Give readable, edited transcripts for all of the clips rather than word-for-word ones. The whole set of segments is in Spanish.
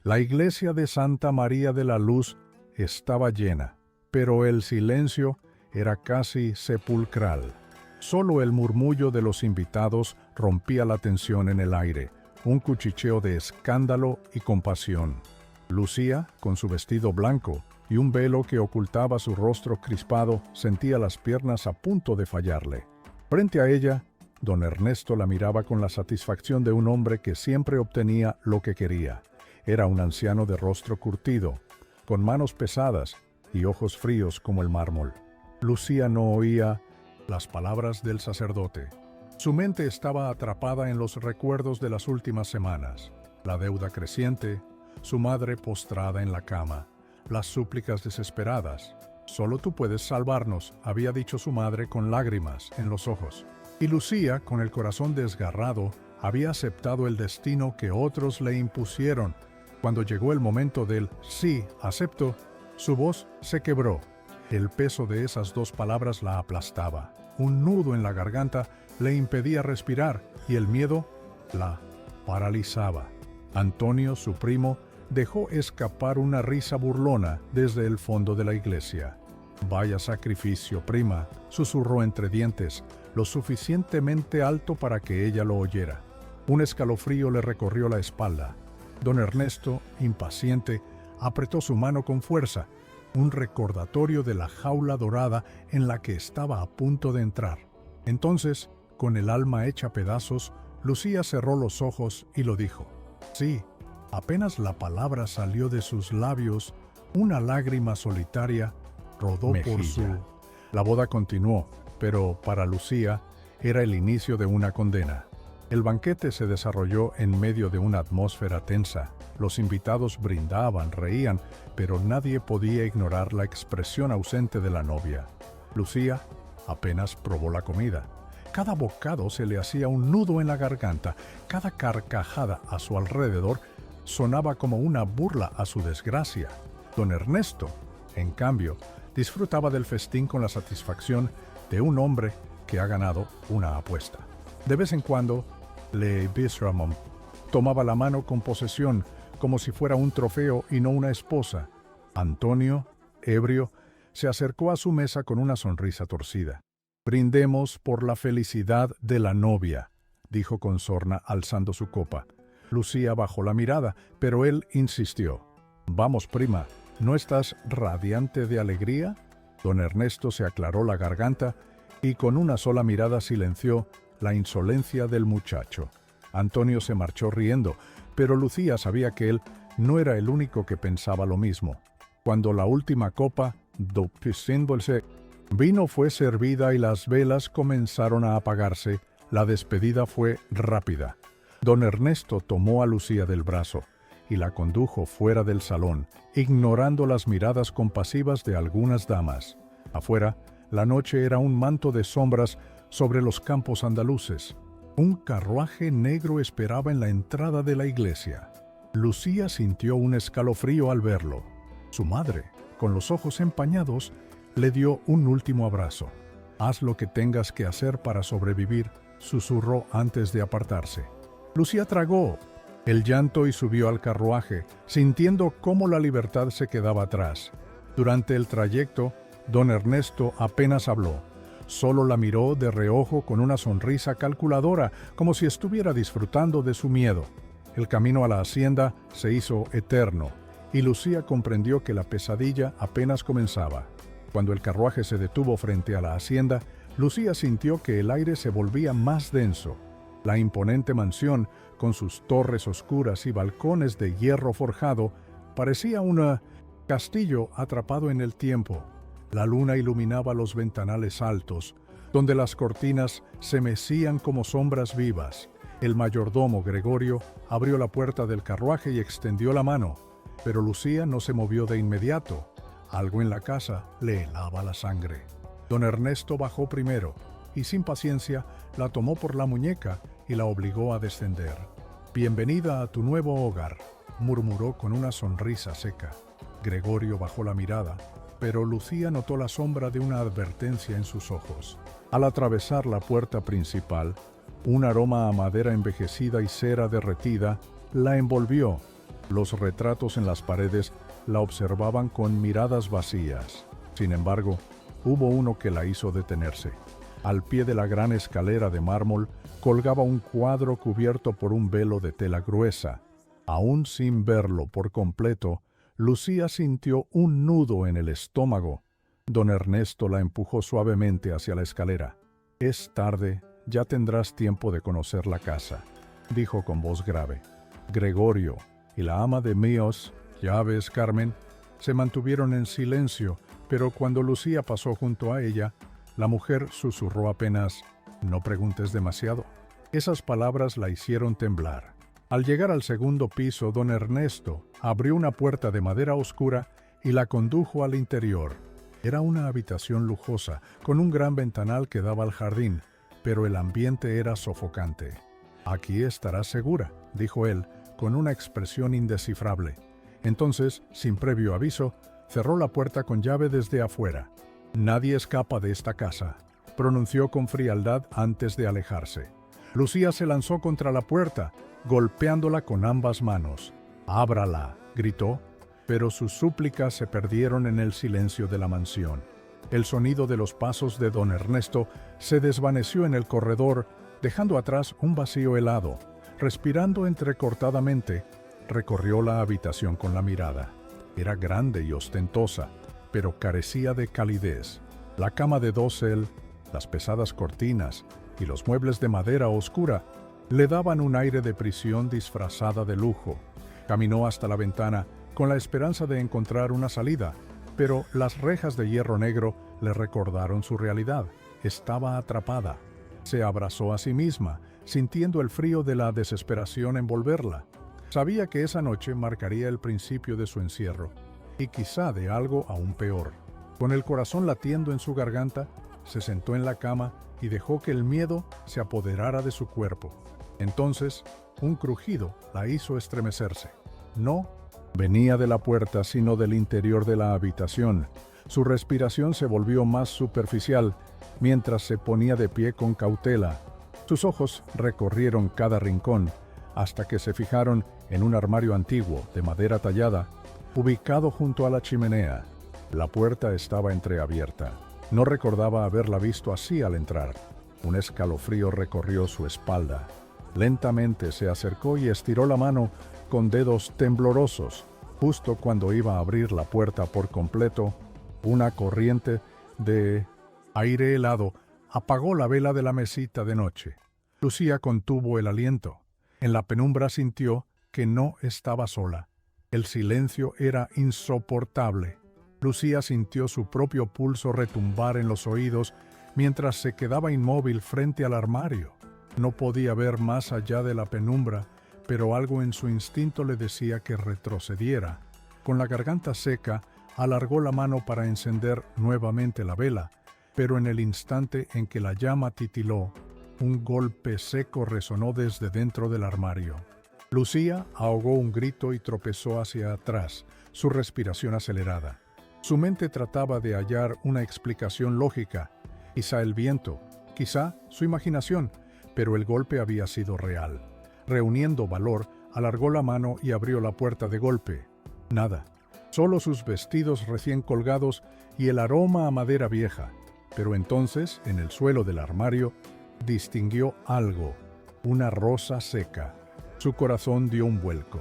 La iglesia de Santa María de la Luz estaba llena, pero el silencio era casi sepulcral. Solo el murmullo de los invitados rompía la tensión en el aire, un cuchicheo de escándalo y compasión. Lucía, con su vestido blanco y un velo que ocultaba su rostro crispado, sentía las piernas a punto de fallarle. Frente a ella, don Ernesto la miraba con la satisfacción de un hombre que siempre obtenía lo que quería. Era un anciano de rostro curtido, con manos pesadas y ojos fríos como el mármol. Lucía no oía las palabras del sacerdote. Su mente estaba atrapada en los recuerdos de las últimas semanas, la deuda creciente, su madre postrada en la cama, las súplicas desesperadas. «Solo tú puedes salvarnos», había dicho su madre con lágrimas en los ojos. Y Lucía, con el corazón desgarrado, había aceptado el destino que otros le impusieron. Cuando llegó el momento del «sí, acepto», su voz se quebró. El peso de esas dos palabras la aplastaba. Un nudo en la garganta le impedía respirar y el miedo la paralizaba. Antonio, su primo, dejó escapar una risa burlona desde el fondo de la iglesia. «Vaya sacrificio, prima», susurró entre dientes, lo suficientemente alto para que ella lo oyera. Un escalofrío le recorrió la espalda. Don Ernesto, impaciente, apretó su mano con fuerza, un recordatorio de la jaula dorada en la que estaba a punto de entrar. Entonces, con el alma hecha pedazos, Lucía cerró los ojos y lo dijo. Sí, apenas la palabra salió de sus labios, una lágrima solitaria rodó por su... La boda continuó, pero para Lucía era el inicio de una condena. El banquete se desarrolló en medio de una atmósfera tensa. Los invitados brindaban, reían, pero nadie podía ignorar la expresión ausente de la novia. Lucía apenas probó la comida. Cada bocado se le hacía un nudo en la garganta, cada carcajada a su alrededor sonaba como una burla a su desgracia. Don Ernesto, en cambio, disfrutaba del festín con la satisfacción de un hombre que ha ganado una apuesta. De vez en cuando, Le Bisramon tomaba la mano con posesión, como si fuera un trofeo y no una esposa. Antonio, ebrio, se acercó a su mesa con una sonrisa torcida. «Brindemos por la felicidad de la novia», dijo con sorna alzando su copa. Lucía bajó la mirada, pero él insistió. «Vamos, prima, ¿no estás radiante de alegría?» Don Ernesto se aclaró la garganta y con una sola mirada silenció la insolencia del muchacho. Antonio se marchó riendo, pero Lucía sabía que él no era el único que pensaba lo mismo. Cuando la última copa vino fue servida y las velas comenzaron a apagarse, la despedida fue rápida. Don Ernesto tomó a Lucía del brazo y la condujo fuera del salón, ignorando las miradas compasivas de algunas damas. Afuera, la noche era un manto de sombras sobre los campos andaluces. Un carruaje negro esperaba en la entrada de la iglesia. Lucía sintió un escalofrío al verlo. Su madre, con los ojos empañados, le dio un último abrazo. «Haz lo que tengas que hacer para sobrevivir», susurró antes de apartarse. Lucía tragó el llanto y subió al carruaje, sintiendo cómo la libertad se quedaba atrás. Durante el trayecto, don Ernesto apenas habló. Solo la miró de reojo con una sonrisa calculadora, como si estuviera disfrutando de su miedo. El camino a la hacienda se hizo eterno, y Lucía comprendió que la pesadilla apenas comenzaba. Cuando el carruaje se detuvo frente a la hacienda, Lucía sintió que el aire se volvía más denso. La imponente mansión, con sus torres oscuras y balcones de hierro forjado, parecía un castillo atrapado en el tiempo. La luna iluminaba los ventanales altos, donde las cortinas se mecían como sombras vivas. El mayordomo Gregorio abrió la puerta del carruaje y extendió la mano, pero Lucía no se movió de inmediato. Algo en la casa le helaba la sangre. Don Ernesto bajó primero y sin paciencia la tomó por la muñeca y la obligó a descender. «Bienvenida a tu nuevo hogar», murmuró con una sonrisa seca. Gregorio bajó la mirada, pero Lucía notó la sombra de una advertencia en sus ojos. Al atravesar la puerta principal, un aroma a madera envejecida y cera derretida la envolvió. Los retratos en las paredes la observaban con miradas vacías. Sin embargo, hubo uno que la hizo detenerse. Al pie de la gran escalera de mármol colgaba un cuadro cubierto por un velo de tela gruesa. Aún sin verlo por completo, Lucía sintió un nudo en el estómago. Don Ernesto la empujó suavemente hacia la escalera. «Es tarde, ya tendrás tiempo de conocer la casa», dijo con voz grave. Gregorio y la ama de Míos, ya ves, Carmen, se mantuvieron en silencio, pero cuando Lucía pasó junto a ella, la mujer susurró apenas: «No preguntes demasiado». Esas palabras la hicieron temblar. Al llegar al segundo piso, don Ernesto abrió una puerta de madera oscura y la condujo al interior. Era una habitación lujosa, con un gran ventanal que daba al jardín, pero el ambiente era sofocante. «Aquí estarás segura», dijo él, con una expresión indescifrable. Entonces, sin previo aviso, cerró la puerta con llave desde afuera. «Nadie escapa de esta casa», pronunció con frialdad antes de alejarse. Lucía se lanzó contra la puerta, golpeándola con ambas manos. «¡Ábrala!», gritó, pero sus súplicas se perdieron en el silencio de la mansión. El sonido de los pasos de don Ernesto se desvaneció en el corredor, dejando atrás un vacío helado. Respirando entrecortadamente, recorrió la habitación con la mirada. Era grande y ostentosa, pero carecía de calidez. La cama de dosel, las pesadas cortinas y los muebles de madera oscura le daban un aire de prisión disfrazada de lujo. Caminó hasta la ventana con la esperanza de encontrar una salida, pero las rejas de hierro negro le recordaron su realidad. Estaba atrapada. Se abrazó a sí misma, sintiendo el frío de la desesperación envolverla. Sabía que esa noche marcaría el principio de su encierro, y quizá de algo aún peor. Con el corazón latiendo en su garganta, se sentó en la cama y dejó que el miedo se apoderara de su cuerpo. Entonces, un crujido la hizo estremecerse. No venía de la puerta, sino del interior de la habitación. Su respiración se volvió más superficial mientras se ponía de pie con cautela. Sus ojos recorrieron cada rincón hasta que se fijaron en un armario antiguo de madera tallada, ubicado junto a la chimenea. La puerta estaba entreabierta. No recordaba haberla visto así al entrar. Un escalofrío recorrió su espalda. Lentamente se acercó y estiró la mano con dedos temblorosos. Justo cuando iba a abrir la puerta por completo, una corriente de aire helado apagó la vela de la mesita de noche. Lucía contuvo el aliento. En la penumbra sintió que no estaba sola. El silencio era insoportable. Lucía sintió su propio pulso retumbar en los oídos mientras se quedaba inmóvil frente al armario. No podía ver más allá de la penumbra, pero algo en su instinto le decía que retrocediera. Con la garganta seca, alargó la mano para encender nuevamente la vela, pero en el instante en que la llama titiló, un golpe seco resonó desde dentro del armario. Lucía ahogó un grito y tropezó hacia atrás, su respiración acelerada. Su mente trataba de hallar una explicación lógica, quizá el viento, quizá su imaginación, pero el golpe había sido real. Reuniendo valor, alargó la mano y abrió la puerta de golpe. Nada, solo sus vestidos recién colgados y el aroma a madera vieja. Pero entonces, en el suelo del armario, distinguió algo, una rosa seca. Su corazón dio un vuelco.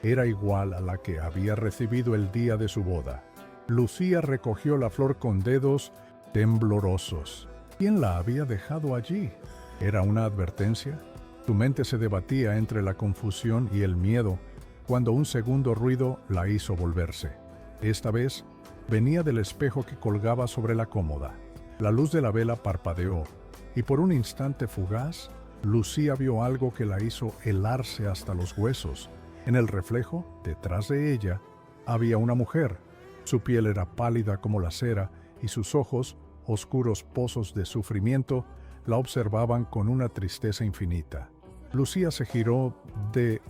Era igual a la que había recibido el día de su boda. Lucía recogió la flor con dedos temblorosos. ¿Quién la había dejado allí? ¿Era una advertencia? Su mente se debatía entre la confusión y el miedo cuando un segundo ruido la hizo volverse. Esta vez venía del espejo que colgaba sobre la cómoda. La luz de la vela parpadeó y por un instante fugaz, Lucía vio algo que la hizo helarse hasta los huesos. En el reflejo, detrás de ella, había una mujer. Su piel era pálida como la cera y sus ojos, oscuros pozos de sufrimiento, la observaban con una tristeza infinita. Lucía se giró de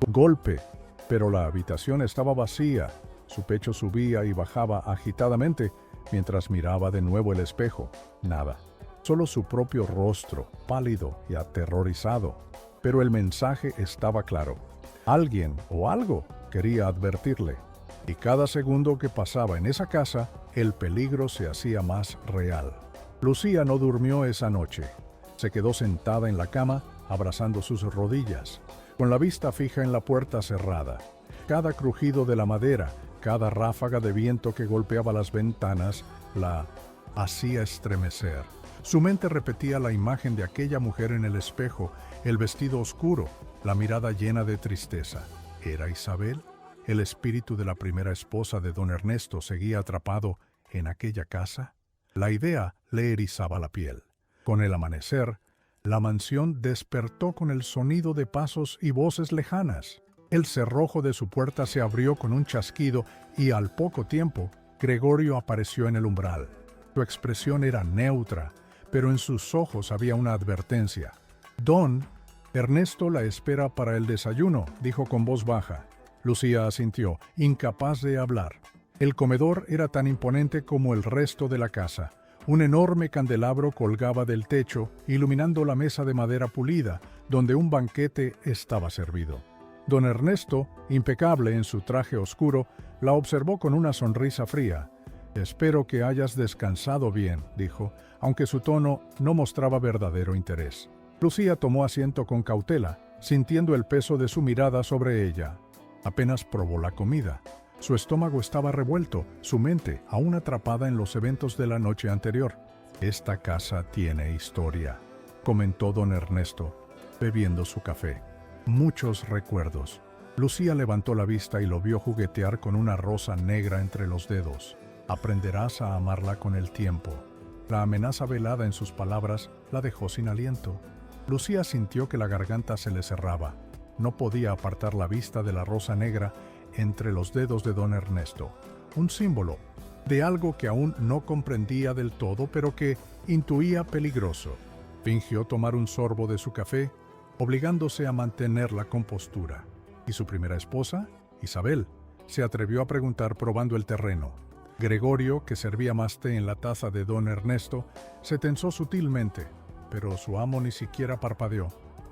golpe, pero la habitación estaba vacía. Su pecho subía y bajaba agitadamente mientras miraba de nuevo el espejo. Nada, solo su propio rostro, pálido y aterrorizado. Pero el mensaje estaba claro. Alguien o algo quería advertirle. Y cada segundo que pasaba en esa casa, el peligro se hacía más real. Lucía no durmió esa noche. Se quedó sentada en la cama, abrazando sus rodillas, con la vista fija en la puerta cerrada. Cada crujido de la madera, cada ráfaga de viento que golpeaba las ventanas, la hacía estremecer. Su mente repetía la imagen de aquella mujer en el espejo, el vestido oscuro, la mirada llena de tristeza. ¿Era Isabel? ¿El espíritu de la primera esposa de don Ernesto seguía atrapado en aquella casa? La idea le erizaba la piel. Con el amanecer, la mansión despertó con el sonido de pasos y voces lejanas. El cerrojo de su puerta se abrió con un chasquido y al poco tiempo, Gregorio apareció en el umbral. Su expresión era neutra, pero en sus ojos había una advertencia. «Don Ernesto la espera para el desayuno», dijo con voz baja. Lucía asintió, incapaz de hablar. El comedor era tan imponente como el resto de la casa. Un enorme candelabro colgaba del techo, iluminando la mesa de madera pulida, donde un banquete estaba servido. Don Ernesto, impecable en su traje oscuro, la observó con una sonrisa fría. «Espero que hayas descansado bien», dijo, aunque su tono no mostraba verdadero interés. Lucía tomó asiento con cautela, sintiendo el peso de su mirada sobre ella. Apenas probó la comida. Su estómago estaba revuelto, su mente aún atrapada en los eventos de la noche anterior. «Esta casa tiene historia», comentó don Ernesto, bebiendo su café. «Muchos recuerdos». Lucía levantó la vista y lo vio juguetear con una rosa negra entre los dedos. «Aprenderás a amarla con el tiempo». La amenaza velada en sus palabras la dejó sin aliento. Lucía sintió que la garganta se le cerraba. No podía apartar la vista de la rosa negra entre los dedos de don Ernesto. Un símbolo de algo que aún no comprendía del todo, pero que intuía peligroso. Fingió tomar un sorbo de su café, obligándose a mantener la compostura. ¿Y su primera esposa, Isabel? Se atrevió a preguntar probando el terreno. Gregorio, que servía más té en la taza de don Ernesto, se tensó sutilmente, pero su amo ni siquiera parpadeó.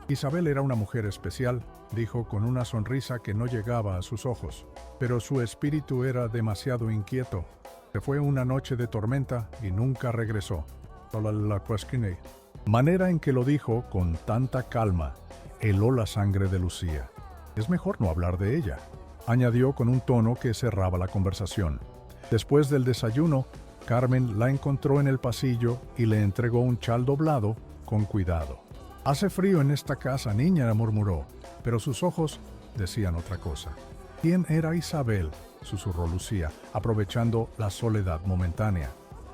«Isabel era una mujer especial», dijo con una sonrisa que no llegaba a sus ojos, pero su espíritu era demasiado inquieto. Se fue una noche de tormenta y nunca regresó. Manera en que lo dijo con tanta calma, heló la sangre de Lucía. «Es mejor no hablar de ella», añadió con un tono que cerraba la conversación. Después del desayuno, Carmen la encontró en el pasillo y le entregó un chal doblado con cuidado. «Hace frío en esta casa, niña», murmuró, pero sus ojos decían otra cosa. «¿Quién era Isabel?», susurró Lucía, aprovechando la soledad momentánea.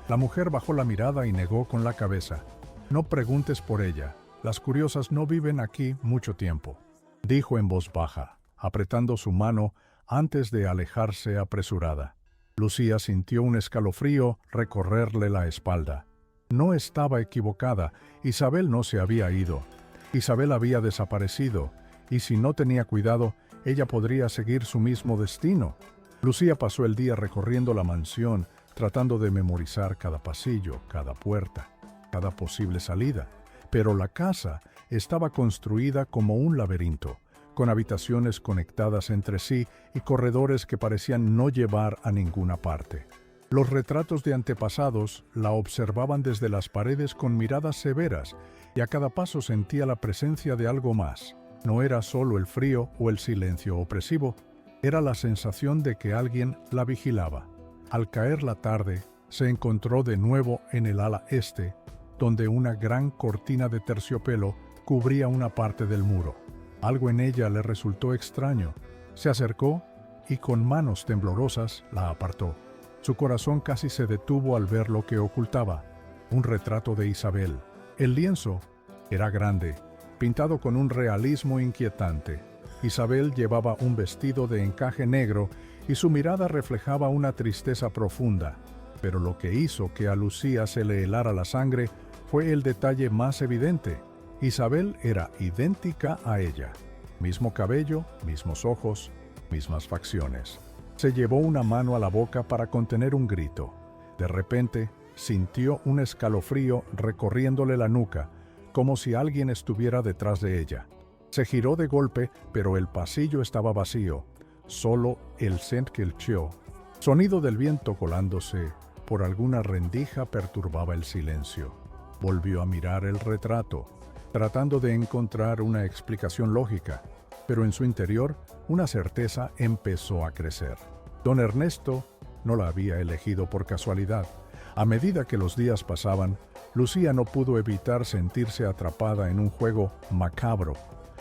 La mujer bajó la mirada y negó con la cabeza. «No preguntes por ella, las curiosas no viven aquí mucho tiempo», dijo en voz baja, apretando su mano antes de alejarse apresurada. Lucía sintió un escalofrío recorrerle la espalda. No estaba equivocada, Isabel no se había ido. Isabel había desaparecido, y si no tenía cuidado, ella podría seguir su mismo destino. Lucía pasó el día recorriendo la mansión, tratando de memorizar cada pasillo, cada puerta, cada posible salida. Pero la casa estaba construida como un laberinto, con habitaciones conectadas entre sí y corredores que parecían no llevar a ninguna parte. Los retratos de antepasados la observaban desde las paredes con miradas severas y a cada paso sentía la presencia de algo más. No era solo el frío o el silencio opresivo, era la sensación de que alguien la vigilaba. Al caer la tarde, se encontró de nuevo en el ala este, donde una gran cortina de terciopelo cubría una parte del muro. Algo en ella le resultó extraño. Se acercó y con manos temblorosas la apartó. Su corazón casi se detuvo al ver lo que ocultaba. Un retrato de Isabel. El lienzo era grande, pintado con un realismo inquietante. Isabel llevaba un vestido de encaje negro y su mirada reflejaba una tristeza profunda. Pero lo que hizo que a Lucía se le helara la sangre fue el detalle más evidente. Isabel era idéntica a ella. Mismo cabello, mismos ojos, mismas facciones. Se llevó una mano a la boca para contener un grito. De repente, sintió un escalofrío recorriéndole la nuca, como si alguien estuviera detrás de ella. Se giró de golpe, pero el pasillo estaba vacío. Solo el sentkelchio, sonido del viento colándose por alguna rendija, perturbaba el silencio. Volvió a mirar el retrato, tratando de encontrar una explicación lógica, pero en su interior una certeza empezó a crecer. Don Ernesto no la había elegido por casualidad. A medida que los días pasaban, Lucía no pudo evitar sentirse atrapada en un juego macabro,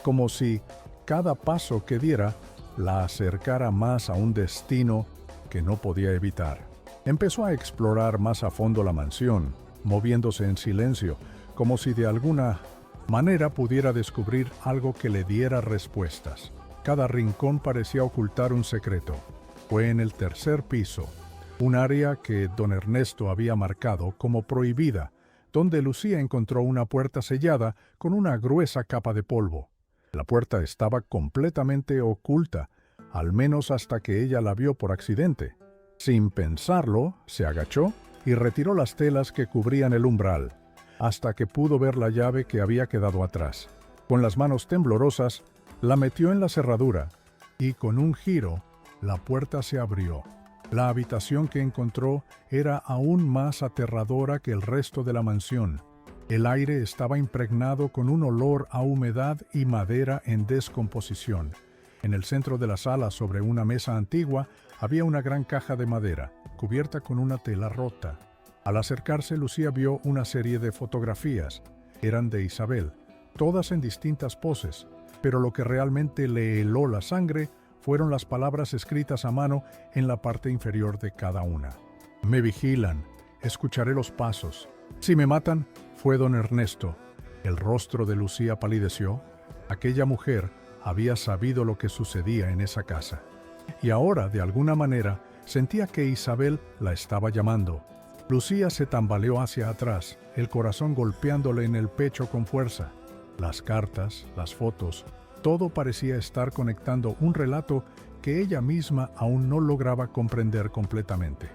como si cada paso que diera la acercara más a un destino que no podía evitar. Empezó a explorar más a fondo la mansión, moviéndose en silencio, como si de alguna manera pudiera descubrir algo que le diera respuestas. Cada rincón parecía ocultar un secreto. Fue en el tercer piso, un área que don Ernesto había marcado como prohibida, donde Lucía encontró una puerta sellada con una gruesa capa de polvo. La puerta estaba completamente oculta, al menos hasta que ella la vio por accidente. Sin pensarlo, se agachó y retiró las telas que cubrían el umbral, hasta que pudo ver la llave que había quedado atrás. Con las manos temblorosas, la metió en la cerradura y con un giro, la puerta se abrió. La habitación que encontró era aún más aterradora que el resto de la mansión. El aire estaba impregnado con un olor a humedad y madera en descomposición. En el centro de la sala, sobre una mesa antigua, había una gran caja de madera, cubierta con una tela rota. Al acercarse, Lucía vio una serie de fotografías. Eran de Isabel, todas en distintas poses, pero lo que realmente le heló la sangre fueron las palabras escritas a mano en la parte inferior de cada una. Me vigilan, escucharé los pasos. Si me matan, fue don Ernesto. El rostro de Lucía palideció. Aquella mujer había sabido lo que sucedía en esa casa. Y ahora, de alguna manera, sentía que Isabel la estaba llamando. Lucía se tambaleó hacia atrás, el corazón golpeándole en el pecho con fuerza. Las cartas, las fotos, todo parecía estar conectando un relato que ella misma aún no lograba comprender completamente.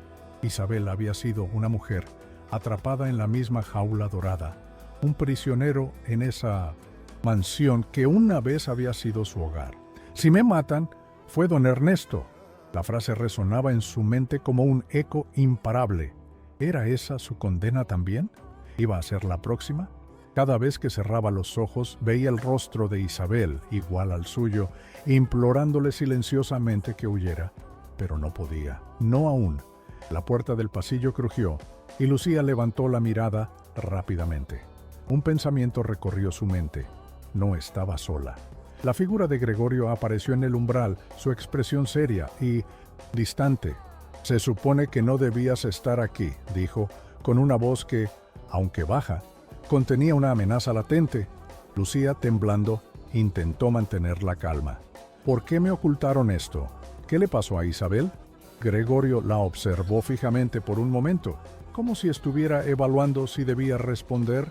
Isabel había sido una mujer atrapada en la misma jaula dorada, un prisionero en esa mansión que una vez había sido su hogar. Si me matan, fue don Ernesto. La frase resonaba en su mente como un eco imparable. ¿Era esa su condena también? ¿Iba a ser la próxima? Cada vez que cerraba los ojos, veía el rostro de Isabel, igual al suyo, implorándole silenciosamente que huyera. Pero no podía, no aún. La puerta del pasillo crujió, y Lucía levantó la mirada rápidamente. Un pensamiento recorrió su mente. No estaba sola. La figura de Gregorio apareció en el umbral, su expresión seria y distante. «Se supone que no debías estar aquí», dijo, con una voz que, aunque baja, contenía una amenaza latente. Lucía, temblando, intentó mantener la calma. ¿Por qué me ocultaron esto? ¿Qué le pasó a Isabel? Gregorio la observó fijamente por un momento, como si estuviera evaluando si debía responder.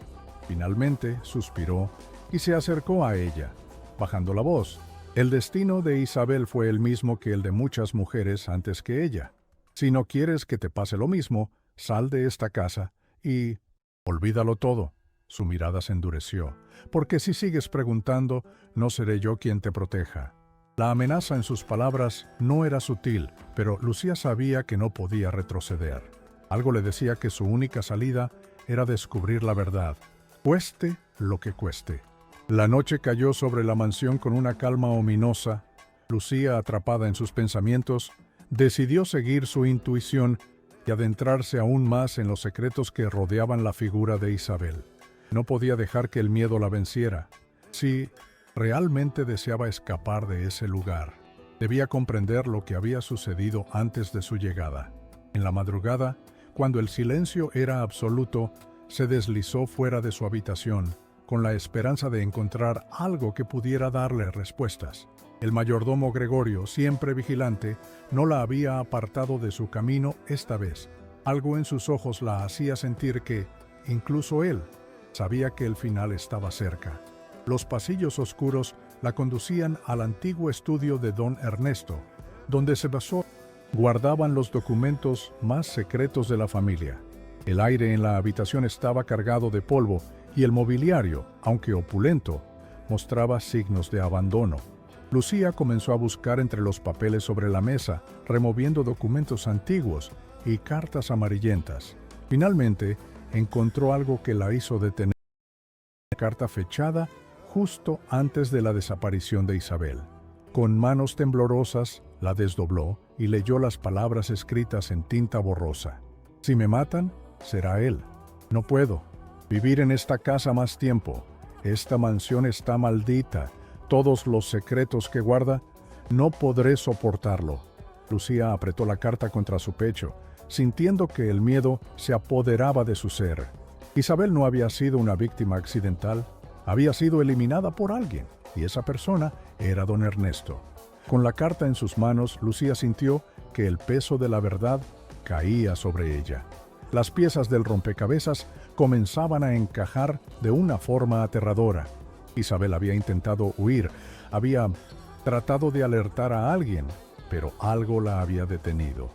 Finalmente suspiró y se acercó a ella, bajando la voz. El destino de Isabel fue el mismo que el de muchas mujeres antes que ella. Si no quieres que te pase lo mismo, sal de esta casa y olvídalo todo. Su mirada se endureció, porque si sigues preguntando, no seré yo quien te proteja. La amenaza en sus palabras no era sutil, pero Lucía sabía que no podía retroceder. Algo le decía que su única salida era descubrir la verdad, cueste lo que cueste. La noche cayó sobre la mansión con una calma ominosa. Lucía, atrapada en sus pensamientos, decidió seguir su intuición y adentrarse aún más en los secretos que rodeaban la figura de Isabel. No podía dejar que el miedo la venciera. Si realmente deseaba escapar de ese lugar, debía comprender lo que había sucedido antes de su llegada. En la madrugada, cuando el silencio era absoluto, se deslizó fuera de su habitación, con la esperanza de encontrar algo que pudiera darle respuestas. El mayordomo Gregorio, siempre vigilante, no la había apartado de su camino esta vez. Algo en sus ojos la hacía sentir que, incluso él, sabía que el final estaba cerca. Los pasillos oscuros la conducían al antiguo estudio de don Ernesto, donde se basó guardaban los documentos más secretos de la familia. El aire en la habitación estaba cargado de polvo y el mobiliario, aunque opulento, mostraba signos de abandono. Lucía comenzó a buscar entre los papeles sobre la mesa, removiendo documentos antiguos y cartas amarillentas. Finalmente, encontró algo que la hizo detener. Una carta fechada justo antes de la desaparición de Isabel. Con manos temblorosas, la desdobló y leyó las palabras escritas en tinta borrosa. Si me matan, será él. No puedo vivir en esta casa más tiempo. Esta mansión está maldita. Todos los secretos que guarda, no podré soportarlo. Lucía apretó la carta contra su pecho, sintiendo que el miedo se apoderaba de su ser. Isabel no había sido una víctima accidental, había sido eliminada por alguien, y esa persona era don Ernesto. Con la carta en sus manos, Lucía sintió que el peso de la verdad caía sobre ella. Las piezas del rompecabezas comenzaban a encajar de una forma aterradora. Isabel había intentado huir, había tratado de alertar a alguien, pero algo la había detenido.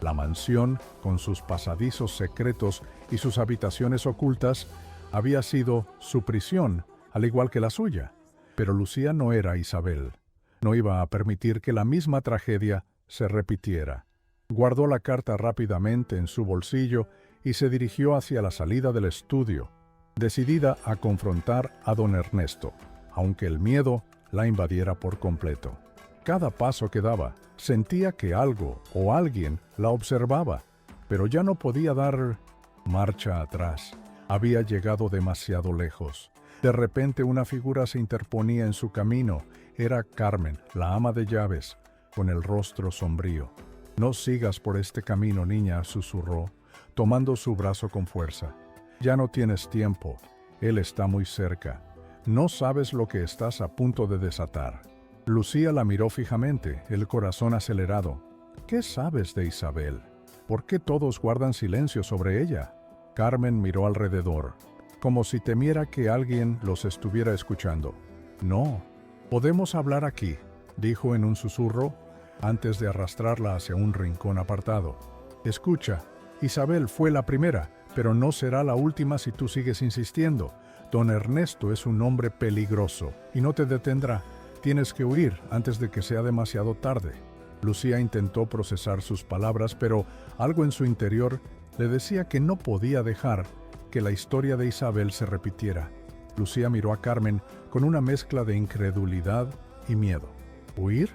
La mansión, con sus pasadizos secretos y sus habitaciones ocultas, había sido su prisión, al igual que la suya. Pero Lucía no era Isabel. No iba a permitir que la misma tragedia se repitiera. Guardó la carta rápidamente en su bolsillo y se dirigió hacia la salida del estudio, decidida a confrontar a don Ernesto, aunque el miedo la invadiera por completo. Cada paso que daba, sentía que algo o alguien la observaba, pero ya no podía dar marcha atrás. Había llegado demasiado lejos. De repente una figura se interponía en su camino. Era Carmen, la ama de llaves, con el rostro sombrío. «No sigas por este camino, niña», susurró, tomando su brazo con fuerza. «Ya no tienes tiempo. Él está muy cerca. No sabes lo que estás a punto de desatar». Lucía la miró fijamente, el corazón acelerado. «¿Qué sabes de Isabel? ¿Por qué todos guardan silencio sobre ella?» Carmen miró alrededor, como si temiera que alguien los estuviera escuchando. «No, podemos hablar aquí», dijo en un susurro, antes de arrastrarla hacia un rincón apartado. «Escucha, Isabel fue la primera, pero no será la última si tú sigues insistiendo. Don Ernesto es un hombre peligroso y no te detendrá. Tienes que huir antes de que sea demasiado tarde». Lucía intentó procesar sus palabras, pero algo en su interior le decía que no podía dejar que la historia de Isabel se repitiera. Lucía miró a Carmen con una mezcla de incredulidad y miedo. «¿Huir?»,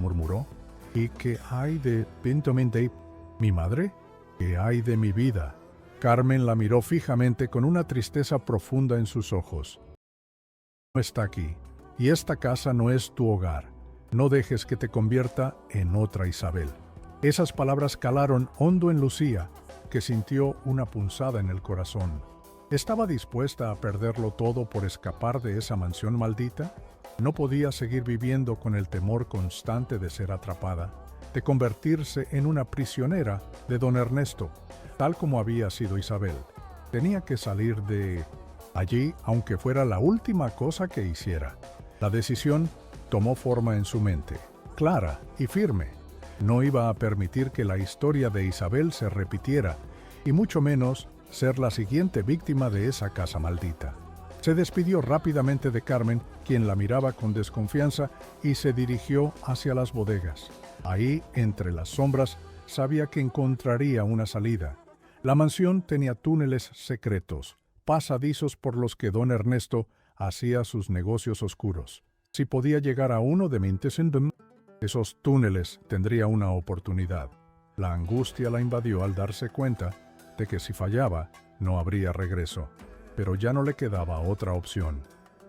murmuró. «¿Y qué hay de Pintominte, mi madre? ¿Qué hay de mi vida?». Carmen la miró fijamente con una tristeza profunda en sus ojos. «No está aquí, y esta casa no es tu hogar. No dejes que te convierta en otra Isabel». Esas palabras calaron hondo en Lucía, que sintió una punzada en el corazón. ¿Estaba dispuesta a perderlo todo por escapar de esa mansión maldita? No podía seguir viviendo con el temor constante de ser atrapada, de convertirse en una prisionera de don Ernesto, tal como había sido Isabel. Tenía que salir de allí, aunque fuera la última cosa que hiciera. La decisión tomó forma en su mente, clara y firme. No iba a permitir que la historia de Isabel se repitiera, y mucho menos ser la siguiente víctima de esa casa maldita. Se despidió rápidamente de Carmen, quien la miraba con desconfianza, y se dirigió hacia las bodegas. Ahí, entre las sombras, sabía que encontraría una salida. La mansión tenía túneles secretos, pasadizos por los que don Ernesto hacía sus negocios oscuros. Si podía llegar a uno de Mintesendum, esos túneles tendría una oportunidad. La angustia la invadió al darse cuenta de que si fallaba, no habría regreso. Pero ya no le quedaba otra opción.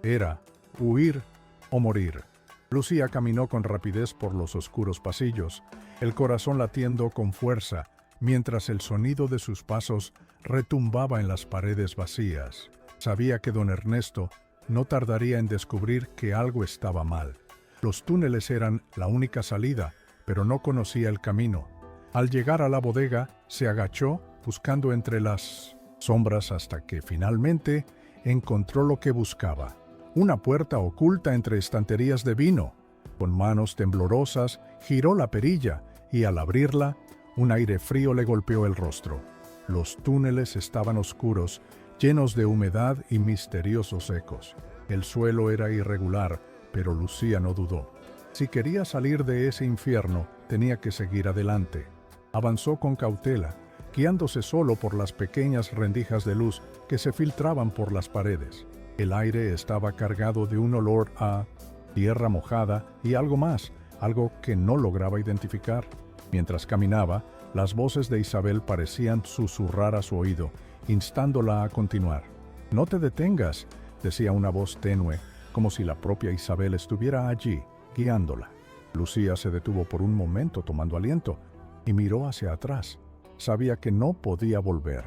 Era huir o morir. Lucía caminó con rapidez por los oscuros pasillos, el corazón latiendo con fuerza, mientras el sonido de sus pasos retumbaba en las paredes vacías. Sabía que don Ernesto no tardaría en descubrir que algo estaba mal. Los túneles eran la única salida, pero no conocía el camino. Al llegar a la bodega, se agachó buscando entre las sombras hasta que finalmente encontró lo que buscaba. Una puerta oculta entre estanterías de vino. Con manos temblorosas, giró la perilla y al abrirla, un aire frío le golpeó el rostro. Los túneles estaban oscuros, llenos de humedad y misteriosos ecos. El suelo era irregular, pero Lucía no dudó. Si quería salir de ese infierno, tenía que seguir adelante. Avanzó con cautela, guiándose solo por las pequeñas rendijas de luz que se filtraban por las paredes. El aire estaba cargado de un olor a tierra mojada y algo más, algo que no lograba identificar. Mientras caminaba, las voces de Isabel parecían susurrar a su oído, instándola a continuar. «No te detengas», decía una voz tenue, como si la propia Isabel estuviera allí, guiándola. Lucía se detuvo por un momento tomando aliento y miró hacia atrás. Sabía que no podía volver.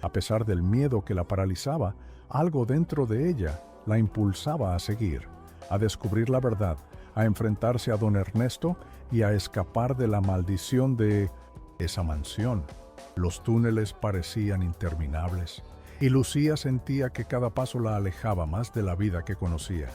A pesar del miedo que la paralizaba, algo dentro de ella la impulsaba a seguir, a descubrir la verdad, a enfrentarse a don Ernesto y a escapar de la maldición de esa mansión. Los túneles parecían interminables, y Lucía sentía que cada paso la alejaba más de la vida que conocía.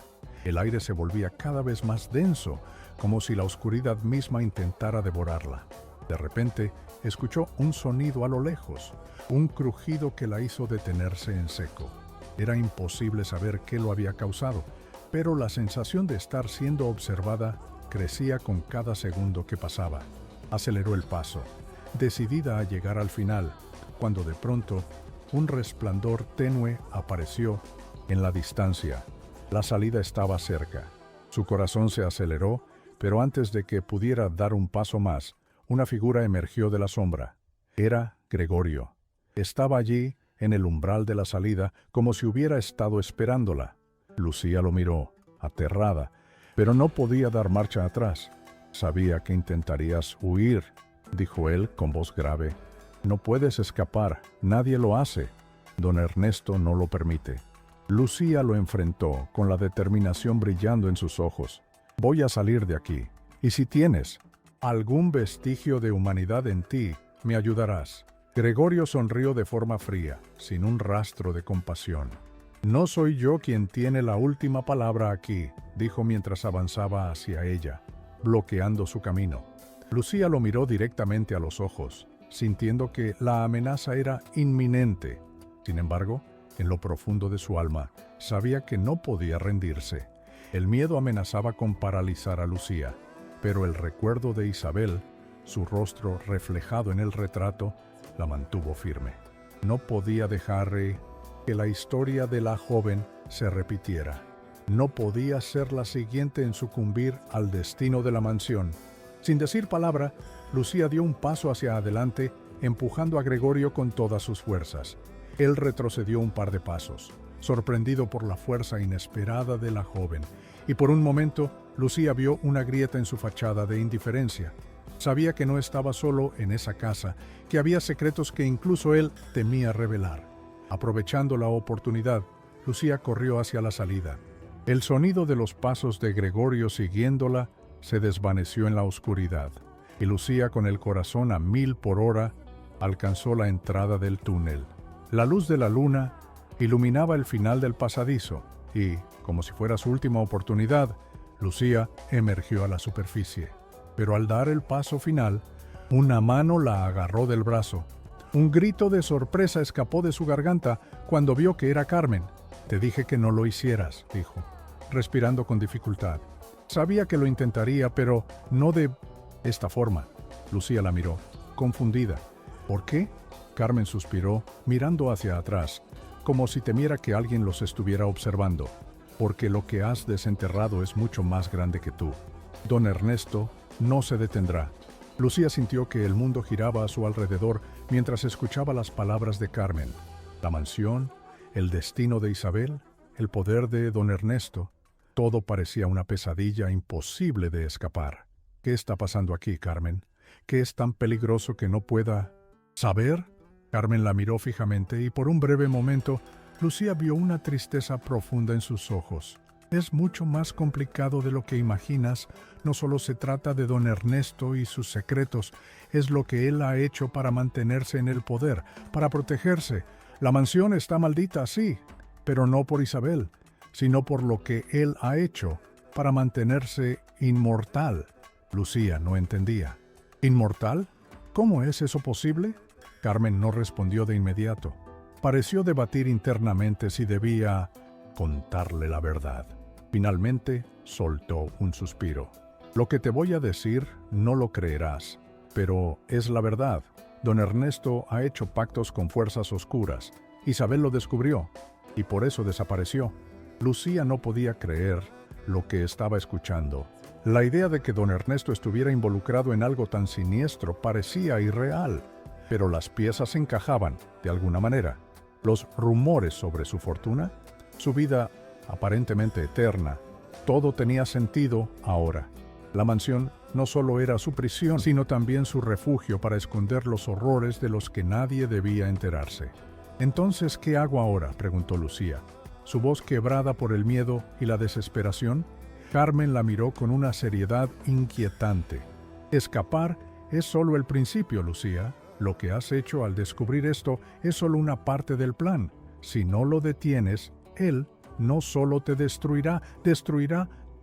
El aire se volvía cada vez más denso, como si la oscuridad misma intentara devorarla. De repente, escuchó un sonido a lo lejos, un crujido que la hizo detenerse en seco. Era imposible saber qué lo había causado, pero la sensación de estar siendo observada crecía con cada segundo que pasaba. Aceleró el paso, decidida a llegar al final, cuando de pronto un resplandor tenue apareció en la distancia. La salida estaba cerca. Su corazón se aceleró, pero antes de que pudiera dar un paso más, una figura emergió de la sombra. Era Gregorio. Estaba allí, en el umbral de la salida, como si hubiera estado esperándola. Lucía lo miró, aterrada, pero no podía dar marcha atrás. «Sabía que intentarías huir», dijo él con voz grave. «No puedes escapar, nadie lo hace. Don Ernesto no lo permite». Lucía lo enfrentó, con la determinación brillando en sus ojos. «Voy a salir de aquí, y si tienes algún vestigio de humanidad en ti, me ayudarás». Gregorio sonrió de forma fría, sin un rastro de compasión. «No soy yo quien tiene la última palabra aquí», dijo mientras avanzaba hacia ella, bloqueando su camino. Lucía lo miró directamente a los ojos, sintiendo que la amenaza era inminente. Sin embargo, en lo profundo de su alma, sabía que no podía rendirse. El miedo amenazaba con paralizar a Lucía, pero el recuerdo de Isabel, su rostro reflejado en el retrato, la mantuvo firme. No podía dejar que la historia de la joven se repitiera. No podía ser la siguiente en sucumbir al destino de la mansión. Sin decir palabra, Lucía dio un paso hacia adelante, empujando a Gregorio con todas sus fuerzas. Él retrocedió un par de pasos, sorprendido por la fuerza inesperada de la joven, y por un momento Lucía vio una grieta en su fachada de indiferencia. Sabía que no estaba solo en esa casa, que había secretos que incluso él temía revelar. Aprovechando la oportunidad, Lucía corrió hacia la salida. El sonido de los pasos de Gregorio siguiéndola se desvaneció en la oscuridad, y Lucía, con el corazón a 1000 por hora, alcanzó la entrada del túnel. La luz de la luna iluminaba el final del pasadizo y, como si fuera su última oportunidad, Lucía emergió a la superficie. Pero al dar el paso final, una mano la agarró del brazo. Un grito de sorpresa escapó de su garganta cuando vio que era Carmen. «Te dije que no lo hicieras», dijo, respirando con dificultad. Sabía que lo intentaría, pero no de esta forma. Lucía la miró, confundida. «¿Por qué?», Carmen suspiró, mirando hacia atrás, como si temiera que alguien los estuviera observando. «Porque lo que has desenterrado es mucho más grande que tú. Don Ernesto no se detendrá». Lucía sintió que el mundo giraba a su alrededor mientras escuchaba las palabras de Carmen. La mansión, el destino de Isabel, el poder de don Ernesto, todo parecía una pesadilla imposible de escapar. «¿Qué está pasando aquí, Carmen? ¿Qué es tan peligroso que no pueda saber?» Carmen la miró fijamente y por un breve momento Lucía vio una tristeza profunda en sus ojos. «Es mucho más complicado de lo que imaginas. No solo se trata de don Ernesto y sus secretos, es lo que él ha hecho para mantenerse en el poder, para protegerse. La mansión está maldita, sí, pero no por Isabel, sino por lo que él ha hecho para mantenerse inmortal». Lucía no entendía. «¿Inmortal? ¿Cómo es eso posible?». Carmen no respondió de inmediato. Pareció debatir internamente si debía contarle la verdad. Finalmente, soltó un suspiro. Lo que te voy a decir no lo creerás, pero es la verdad. Don Ernesto ha hecho pactos con fuerzas oscuras. Isabel lo descubrió y por eso desapareció. Lucía no podía creer lo que estaba escuchando. La idea de que don Ernesto estuviera involucrado en algo tan siniestro parecía irreal, pero las piezas encajaban de alguna manera. Los rumores sobre su fortuna, su vida aparentemente eterna, todo tenía sentido ahora. La mansión no solo era su prisión, sino también su refugio para esconder los horrores de los que nadie debía enterarse. «¿Entonces qué hago ahora?», preguntó Lucía, su voz quebrada por el miedo y la desesperación. Carmen la miró con una seriedad inquietante. «Escapar es solo el principio, Lucía. Lo que has hecho al descubrir esto es solo una parte del plan. Si no lo detienes, él no solo te destruirá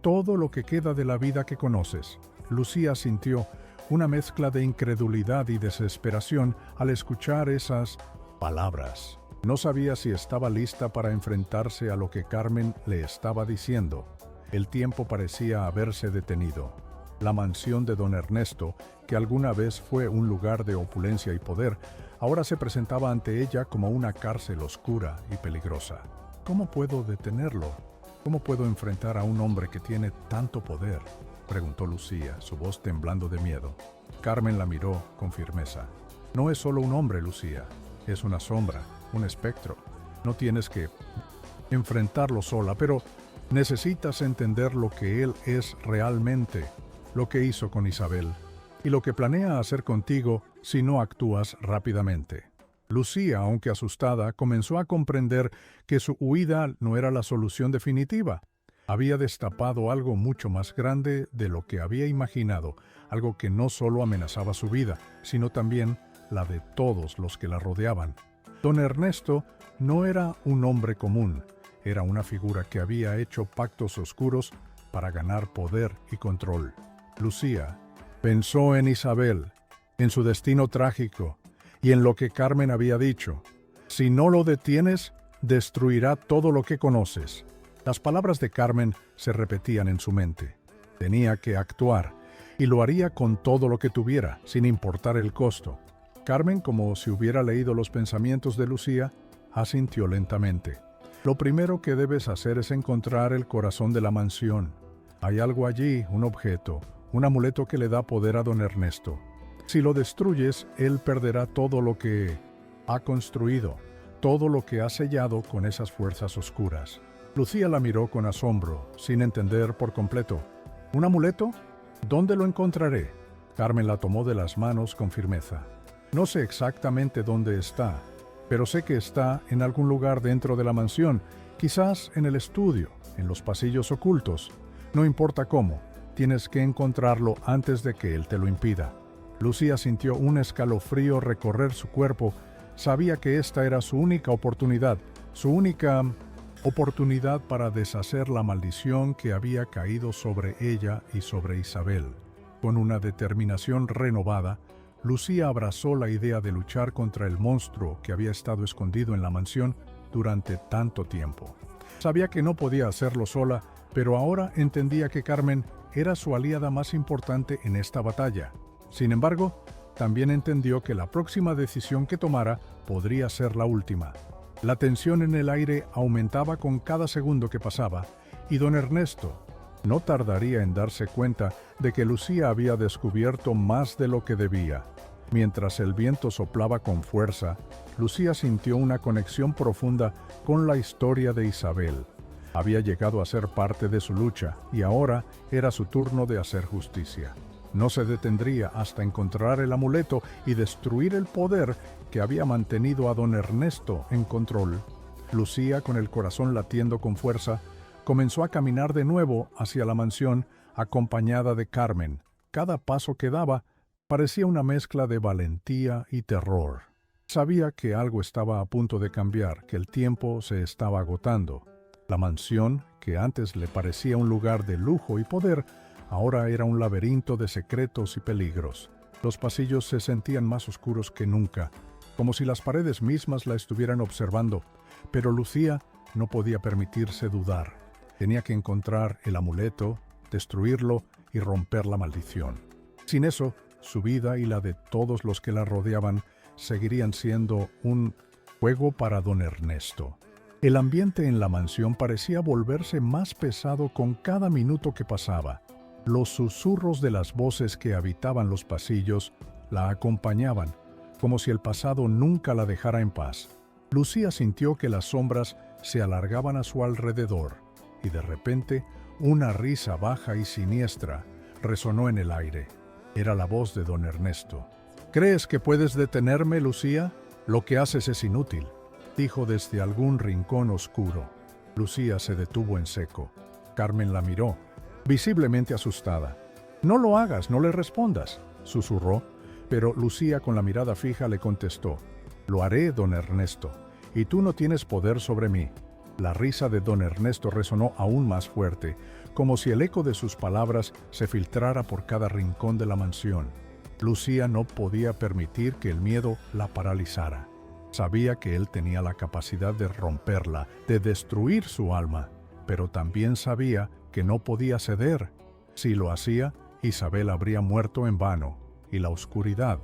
todo lo que queda de la vida que conoces». Lucía sintió una mezcla de incredulidad y desesperación al escuchar esas palabras. No sabía si estaba lista para enfrentarse a lo que Carmen le estaba diciendo. El tiempo parecía haberse detenido. La mansión de don Ernesto, que alguna vez fue un lugar de opulencia y poder, ahora se presentaba ante ella como una cárcel oscura y peligrosa. «¿Cómo puedo detenerlo? ¿Cómo puedo enfrentar a un hombre que tiene tanto poder?», preguntó Lucía, su voz temblando de miedo. Carmen la miró con firmeza. «No es solo un hombre, Lucía. Es una sombra, un espectro. No tienes que enfrentarlo sola, pero necesitas entender lo que él es realmente, lo que hizo con Isabel, y lo que planea hacer contigo si no actúas rápidamente». Lucía, aunque asustada, comenzó a comprender que su huida no era la solución definitiva. Había destapado algo mucho más grande de lo que había imaginado, algo que no solo amenazaba su vida, sino también la de todos los que la rodeaban. Don Ernesto no era un hombre común, era una figura que había hecho pactos oscuros para ganar poder y control. Lucía pensó en Isabel, en su destino trágico y en lo que Carmen había dicho. «Si no lo detienes, destruirá todo lo que conoces». Las palabras de Carmen se repetían en su mente. Tenía que actuar, y lo haría con todo lo que tuviera, sin importar el costo. Carmen, como si hubiera leído los pensamientos de Lucía, asintió lentamente. «Lo primero que debes hacer es encontrar el corazón de la mansión. Hay algo allí, un objeto, un amuleto que le da poder a don Ernesto. Si lo destruyes, él perderá todo lo que ha construido, todo lo que ha sellado con esas fuerzas oscuras». Lucía la miró con asombro, sin entender por completo. «¿Un amuleto? ¿Dónde lo encontraré?». Carmen la tomó de las manos con firmeza. «No sé exactamente dónde está, pero sé que está en algún lugar dentro de la mansión, quizás en el estudio, en los pasillos ocultos. No importa cómo, tienes que encontrarlo antes de que él te lo impida». Lucía sintió un escalofrío recorrer su cuerpo. Sabía que esta era su única oportunidad para deshacer la maldición que había caído sobre ella y sobre Isabel. Con una determinación renovada, Lucía abrazó la idea de luchar contra el monstruo que había estado escondido en la mansión durante tanto tiempo. Sabía que no podía hacerlo sola, pero ahora entendía que Carmen era su aliada más importante en esta batalla. Sin embargo, también entendió que la próxima decisión que tomara podría ser la última. La tensión en el aire aumentaba con cada segundo que pasaba, y don Ernesto no tardaría en darse cuenta de que Lucía había descubierto más de lo que debía. Mientras el viento soplaba con fuerza, Lucía sintió una conexión profunda con la historia de Isabel. Había llegado a ser parte de su lucha, y ahora era su turno de hacer justicia. No se detendría hasta encontrar el amuleto y destruir el poder que había mantenido a don Ernesto en control. Lucía, con el corazón latiendo con fuerza, comenzó a caminar de nuevo hacia la mansión, acompañada de Carmen. Cada paso que daba parecía una mezcla de valentía y terror. Sabía que algo estaba a punto de cambiar, que el tiempo se estaba agotando. La mansión, que antes le parecía un lugar de lujo y poder, ahora era un laberinto de secretos y peligros. Los pasillos se sentían más oscuros que nunca, como si las paredes mismas la estuvieran observando, pero Lucía no podía permitirse dudar. Tenía que encontrar el amuleto, destruirlo y romper la maldición. Sin eso, su vida y la de todos los que la rodeaban seguirían siendo un juego para don Ernesto. El ambiente en la mansión parecía volverse más pesado con cada minuto que pasaba. Los susurros de las voces que habitaban los pasillos la acompañaban, como si el pasado nunca la dejara en paz. Lucía sintió que las sombras se alargaban a su alrededor, y de repente una risa baja y siniestra resonó en el aire. Era la voz de don Ernesto. «¿Crees que puedes detenerme, Lucía? Lo que haces es inútil», dijo desde algún rincón oscuro. Lucía se detuvo en seco. Carmen la miró, visiblemente asustada. «No lo hagas, no le respondas», susurró, pero Lucía con la mirada fija le contestó. «Lo haré, don Ernesto, y tú no tienes poder sobre mí». La risa de don Ernesto resonó aún más fuerte, como si el eco de sus palabras se filtrara por cada rincón de la mansión. Lucía no podía permitir que el miedo la paralizara. Sabía que él tenía la capacidad de romperla, de destruir su alma, pero también sabía que no podía ceder. Si lo hacía, Isabel habría muerto en vano, y la oscuridad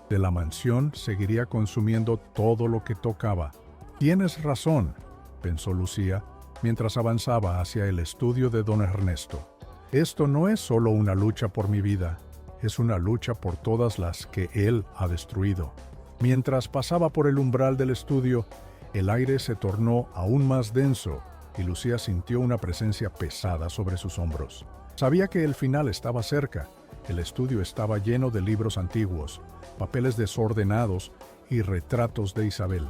de la mansión seguiría consumiendo todo lo que tocaba. «Tienes razón», pensó Lucía, mientras avanzaba hacia el estudio de don Ernesto. «Esto no es solo una lucha por mi vida, es una lucha por todas las que él ha destruido». Mientras pasaba por el umbral del estudio, el aire se tornó aún más denso y Lucía sintió una presencia pesada sobre sus hombros. Sabía que el final estaba cerca. El estudio estaba lleno de libros antiguos, papeles desordenados y retratos de Isabel.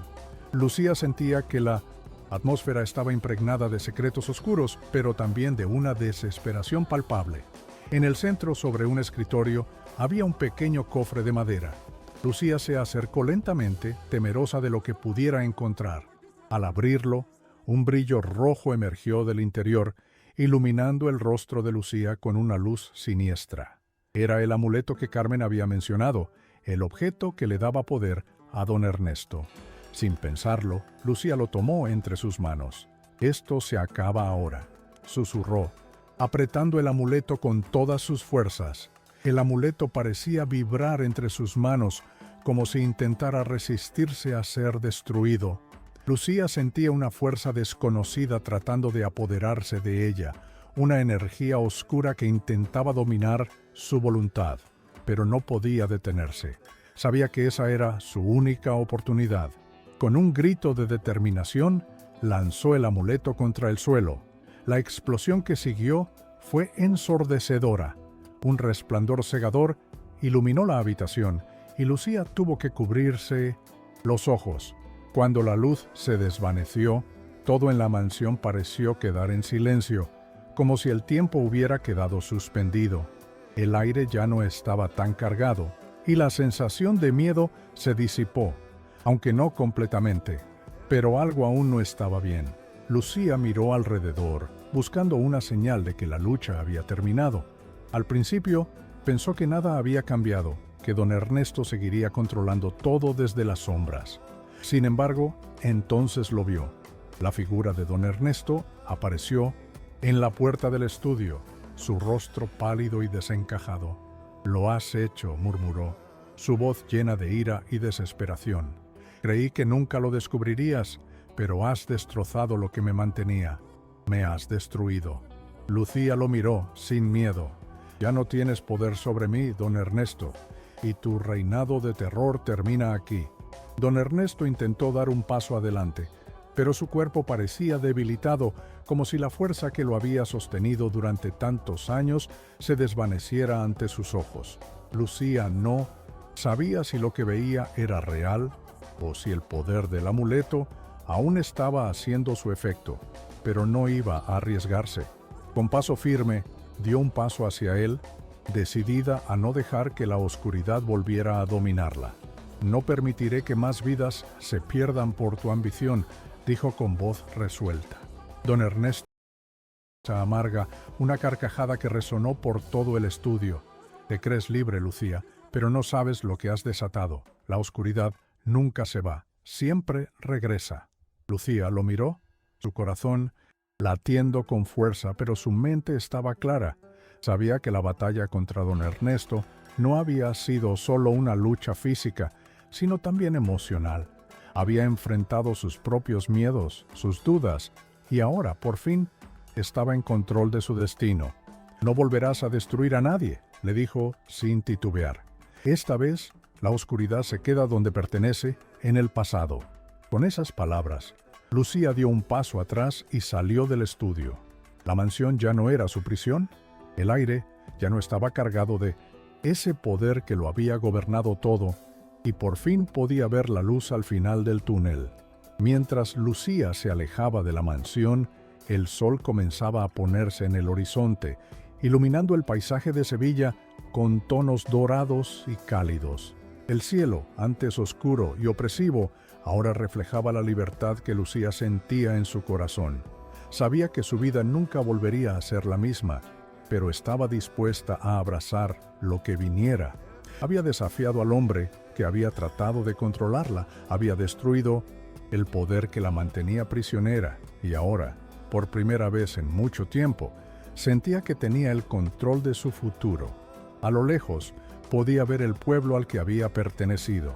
Lucía sentía que la atmósfera estaba impregnada de secretos oscuros, pero también de una desesperación palpable. En el centro, sobre un escritorio, había un pequeño cofre de madera. Lucía se acercó lentamente, temerosa de lo que pudiera encontrar. Al abrirlo, un brillo rojo emergió del interior, iluminando el rostro de Lucía con una luz siniestra. Era el amuleto que Carmen había mencionado, el objeto que le daba poder a don Ernesto. Sin pensarlo, Lucía lo tomó entre sus manos. «Esto se acaba ahora», susurró, apretando el amuleto con todas sus fuerzas. El amuleto parecía vibrar entre sus manos, como si intentara resistirse a ser destruido. Lucía sentía una fuerza desconocida tratando de apoderarse de ella, una energía oscura que intentaba dominar su voluntad, pero no podía detenerse. Sabía que esa era su única oportunidad. Con un grito de determinación, lanzó el amuleto contra el suelo. La explosión que siguió fue ensordecedora. Un resplandor cegador iluminó la habitación y Lucía tuvo que cubrirse los ojos. Cuando la luz se desvaneció, todo en la mansión pareció quedar en silencio, como si el tiempo hubiera quedado suspendido. El aire ya no estaba tan cargado y la sensación de miedo se disipó, aunque no completamente. Pero algo aún no estaba bien. Lucía miró alrededor, buscando una señal de que la lucha había terminado. Al principio, pensó que nada había cambiado, que don Ernesto seguiría controlando todo desde las sombras. Sin embargo, entonces lo vio. La figura de don Ernesto apareció en la puerta del estudio, su rostro pálido y desencajado. «Lo has hecho», murmuró, su voz llena de ira y desesperación. «Creí que nunca lo descubrirías, pero has destrozado lo que me mantenía. Me has destruido». Lucía lo miró sin miedo. «Ya no tienes poder sobre mí, don Ernesto, y tu reinado de terror termina aquí». Don Ernesto intentó dar un paso adelante, pero su cuerpo parecía debilitado, como si la fuerza que lo había sostenido durante tantos años se desvaneciera ante sus ojos. Lucía no sabía si lo que veía era real o si el poder del amuleto aún estaba haciendo su efecto, pero no iba a arriesgarse. Con paso firme, dio un paso hacia él, decidida a no dejar que la oscuridad volviera a dominarla. «No permitiré que más vidas se pierdan por tu ambición», dijo con voz resuelta. Don Ernesto amarga, una carcajada que resonó por todo el estudio. «Te crees libre, Lucía, pero no sabes lo que has desatado. La oscuridad nunca se va, siempre regresa». Lucía lo miró su corazón latiendo con fuerza, pero su mente estaba clara. Sabía que la batalla contra don Ernesto no había sido solo una lucha física, sino también emocional. Había enfrentado sus propios miedos, sus dudas, y ahora, por fin, estaba en control de su destino. «No volverás a destruir a nadie», le dijo sin titubear. «Esta vez, la oscuridad se queda donde pertenece, en el pasado». Con esas palabras, Lucía dio un paso atrás y salió del estudio. La mansión ya no era su prisión. El aire ya no estaba cargado de ese poder que lo había gobernado todo, y por fin podía ver la luz al final del túnel. Mientras Lucía se alejaba de la mansión, el sol comenzaba a ponerse en el horizonte, iluminando el paisaje de Sevilla con tonos dorados y cálidos. El cielo, antes oscuro y opresivo, ahora reflejaba la libertad que Lucía sentía en su corazón. Sabía que su vida nunca volvería a ser la misma, pero estaba dispuesta a abrazar lo que viniera. Había desafiado al hombre que había tratado de controlarla, había destruido el poder que la mantenía prisionera, y ahora, por primera vez en mucho tiempo, sentía que tenía el control de su futuro. A lo lejos, podía ver el pueblo al que había pertenecido,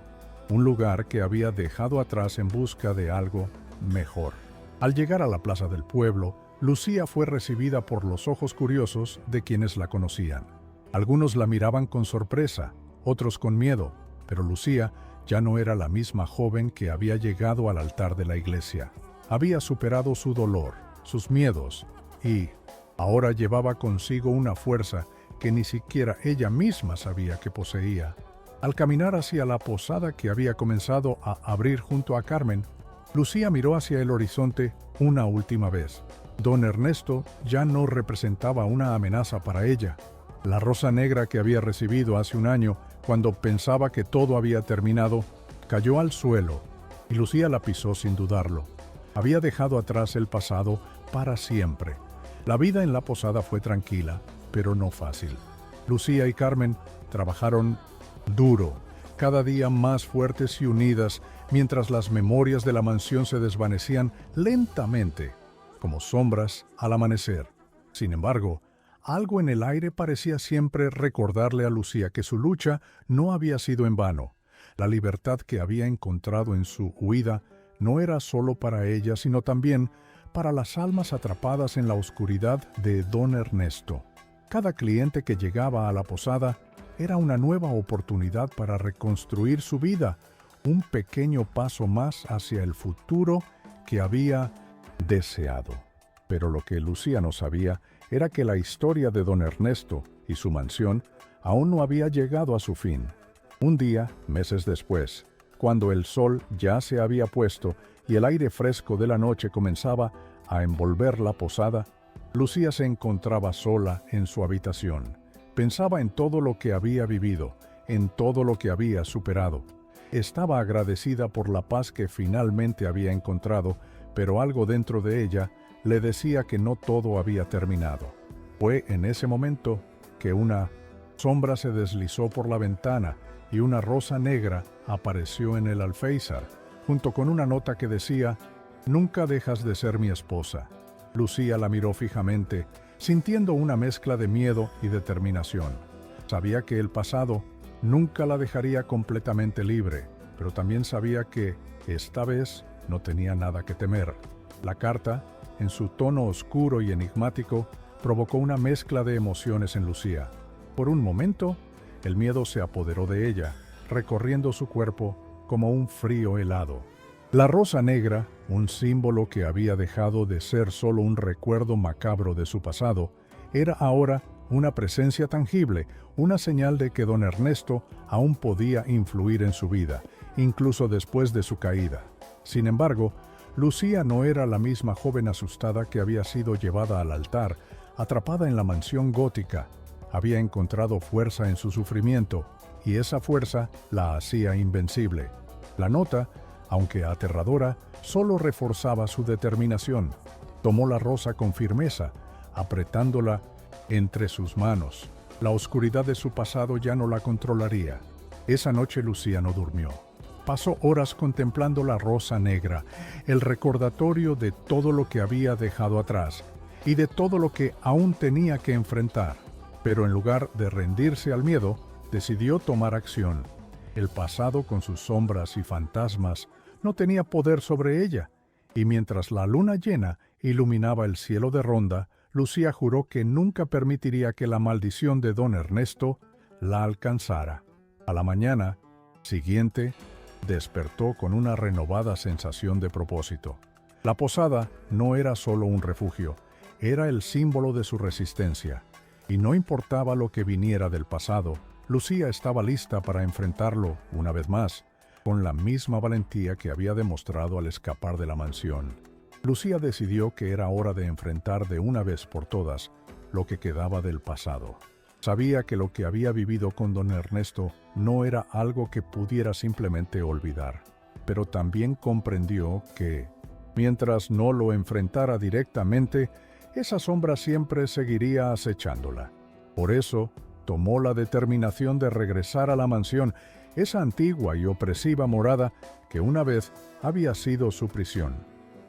un lugar que había dejado atrás en busca de algo mejor. Al llegar a la plaza del pueblo, Lucía fue recibida por los ojos curiosos de quienes la conocían. Algunos la miraban con sorpresa, otros con miedo, pero Lucía ya no era la misma joven que había llegado al altar de la iglesia. Había superado su dolor, sus miedos, y ahora llevaba consigo una fuerza que ni siquiera ella misma sabía que poseía. Al caminar hacia la posada que había comenzado a abrir junto a Carmen, Lucía miró hacia el horizonte una última vez. Don Ernesto ya no representaba una amenaza para ella. La rosa negra que había recibido hace un año, cuando pensaba que todo había terminado, cayó al suelo, y Lucía la pisó sin dudarlo. Había dejado atrás el pasado para siempre. La vida en la posada fue tranquila, pero no fácil. Lucía y Carmen trabajaron duro, cada día más fuertes y unidas, mientras las memorias de la mansión se desvanecían lentamente, como sombras al amanecer. Sin embargo, algo en el aire parecía siempre recordarle a Lucía que su lucha no había sido en vano. La libertad que había encontrado en su huida no era solo para ella, sino también para las almas atrapadas en la oscuridad de don Ernesto. Cada cliente que llegaba a la posada era una nueva oportunidad para reconstruir su vida, un pequeño paso más hacia el futuro que había deseado. Pero lo que Lucía no sabía era que la historia de don Ernesto y su mansión aún no había llegado a su fin. Un día, meses después, cuando el sol ya se había puesto y el aire fresco de la noche comenzaba a envolver la posada, Lucía se encontraba sola en su habitación. Pensaba en todo lo que había vivido, en todo lo que había superado. Estaba agradecida por la paz que finalmente había encontrado, pero algo dentro de ella le decía que no todo había terminado. Fue en ese momento que una sombra se deslizó por la ventana y una rosa negra apareció en el alféizar, junto con una nota que decía: «Nunca dejas de ser mi esposa». Lucía la miró fijamente, sintiendo una mezcla de miedo y determinación. Sabía que el pasado nunca la dejaría completamente libre, pero también sabía que, esta vez, no tenía nada que temer. La carta, en su tono oscuro y enigmático, provocó una mezcla de emociones en Lucía. Por un momento, el miedo se apoderó de ella, recorriendo su cuerpo como un frío helado. La rosa negra, un símbolo que había dejado de ser solo un recuerdo macabro de su pasado, era ahora una presencia tangible, una señal de que don Ernesto aún podía influir en su vida, incluso después de su caída. Sin embargo, Lucía no era la misma joven asustada que había sido llevada al altar, atrapada en la mansión gótica. Había encontrado fuerza en su sufrimiento, y esa fuerza la hacía invencible. La nota, aunque aterradora, solo reforzaba su determinación. Tomó la rosa con firmeza, apretándola entre sus manos. La oscuridad de su pasado ya no la controlaría. Esa noche Lucía no durmió. Pasó horas contemplando la rosa negra, el recordatorio de todo lo que había dejado atrás y de todo lo que aún tenía que enfrentar. Pero en lugar de rendirse al miedo, decidió tomar acción. El pasado, con sus sombras y fantasmas, no tenía poder sobre ella, y mientras la luna llena iluminaba el cielo de Ronda, Lucía juró que nunca permitiría que la maldición de don Ernesto la alcanzara. A la mañana siguiente, despertó con una renovada sensación de propósito. La posada no era solo un refugio, era el símbolo de su resistencia. Y no importaba lo que viniera del pasado, Lucía estaba lista para enfrentarlo, una vez más, con la misma valentía que había demostrado al escapar de la mansión. Lucía decidió que era hora de enfrentar de una vez por todas lo que quedaba del pasado. Sabía que lo que había vivido con don Ernesto no era algo que pudiera simplemente olvidar, pero también comprendió que, mientras no lo enfrentara directamente, esa sombra siempre seguiría acechándola. Por eso, tomó la determinación de regresar a la mansión, esa antigua y opresiva morada que una vez había sido su prisión.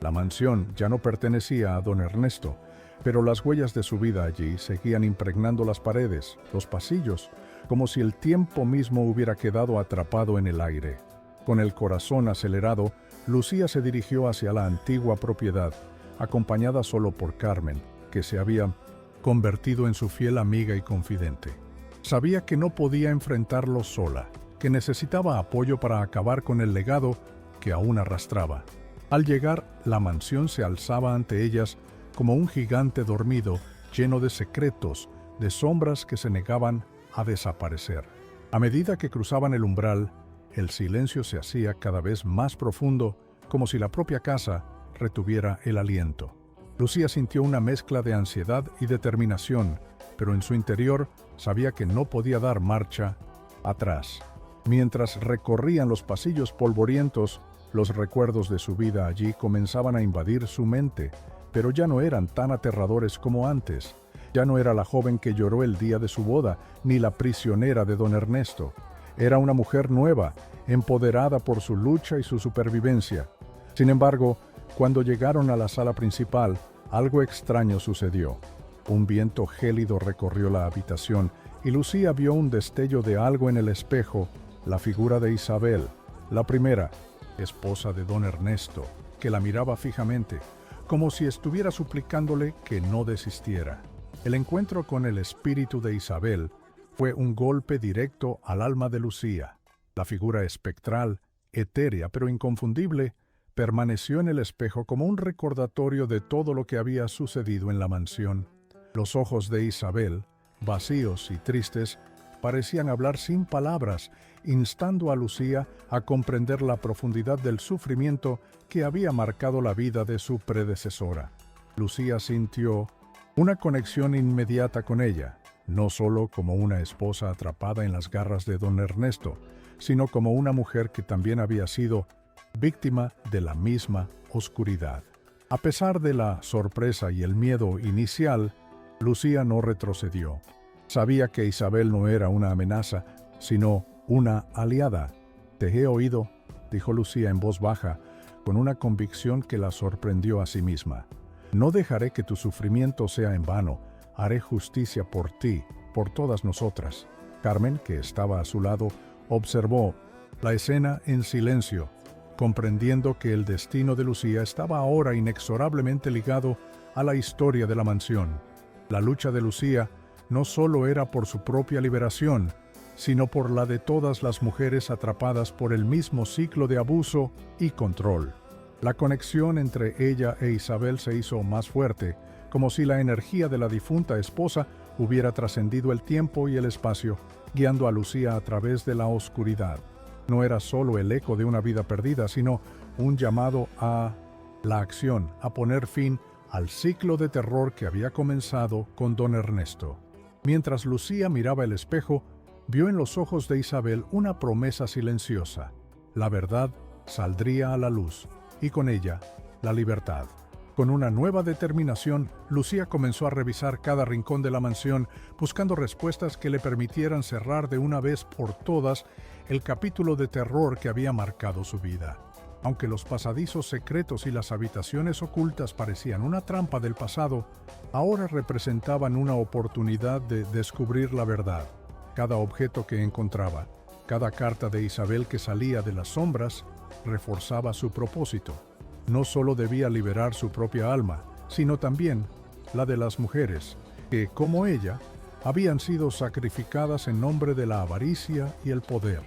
La mansión ya no pertenecía a don Ernesto, pero las huellas de su vida allí seguían impregnando las paredes, los pasillos, como si el tiempo mismo hubiera quedado atrapado en el aire. Con el corazón acelerado, Lucía se dirigió hacia la antigua propiedad, acompañada solo por Carmen, que se había convertido en su fiel amiga y confidente. Sabía que no podía enfrentarlo sola, que necesitaba apoyo para acabar con el legado que aún arrastraba. Al llegar, la mansión se alzaba ante ellas como un gigante dormido, lleno de secretos, de sombras que se negaban a desaparecer. A medida que cruzaban el umbral, el silencio se hacía cada vez más profundo, como si la propia casa retuviera el aliento. Lucía sintió una mezcla de ansiedad y determinación, pero en su interior sabía que no podía dar marcha atrás. Mientras recorrían los pasillos polvorientos, los recuerdos de su vida allí comenzaban a invadir su mente, pero ya no eran tan aterradores como antes. Ya no era la joven que lloró el día de su boda, ni la prisionera de don Ernesto. Era una mujer nueva, empoderada por su lucha y su supervivencia. Sin embargo, cuando llegaron a la sala principal, algo extraño sucedió. Un viento gélido recorrió la habitación y Lucía vio un destello de algo en el espejo, la figura de Isabel, la primera, esposa de don Ernesto, que la miraba fijamente, como si estuviera suplicándole que no desistiera. El encuentro con el espíritu de Isabel fue un golpe directo al alma de Lucía. La figura espectral, etérea pero inconfundible, permaneció en el espejo como un recordatorio de todo lo que había sucedido en la mansión. Los ojos de Isabel, vacíos y tristes, parecían hablar sin palabras, instando a Lucía a comprender la profundidad del sufrimiento que había marcado la vida de su predecesora. Lucía sintió una conexión inmediata con ella, no solo como una esposa atrapada en las garras de don Ernesto, sino como una mujer que también había sido víctima de la misma oscuridad. A pesar de la sorpresa y el miedo inicial, Lucía no retrocedió. Sabía que Isabel no era una amenaza, sino una aliada. «Te he oído», dijo Lucía en voz baja, con una convicción que la sorprendió a sí misma. «No dejaré que tu sufrimiento sea en vano. Haré justicia por ti, por todas nosotras». Carmen, que estaba a su lado, observó la escena en silencio, comprendiendo que el destino de Lucía estaba ahora inexorablemente ligado a la historia de la mansión. La lucha de Lucía no solo era por su propia liberación, sino por la de todas las mujeres atrapadas por el mismo ciclo de abuso y control. La conexión entre ella e Isabel se hizo más fuerte, como si la energía de la difunta esposa hubiera trascendido el tiempo y el espacio, guiando a Lucía a través de la oscuridad. No era solo el eco de una vida perdida, sino un llamado a la acción, a poner fin al ciclo de terror que había comenzado con don Ernesto. Mientras Lucía miraba el espejo, vio en los ojos de Isabel una promesa silenciosa. La verdad saldría a la luz, y con ella, la libertad. Con una nueva determinación, Lucía comenzó a revisar cada rincón de la mansión, buscando respuestas que le permitieran cerrar de una vez por todas el capítulo de terror que había marcado su vida. Aunque los pasadizos secretos y las habitaciones ocultas parecían una trampa del pasado, ahora representaban una oportunidad de descubrir la verdad. Cada objeto que encontraba, cada carta de Isabel que salía de las sombras, reforzaba su propósito. No solo debía liberar su propia alma, sino también la de las mujeres, que, como ella, habían sido sacrificadas en nombre de la avaricia y el poder.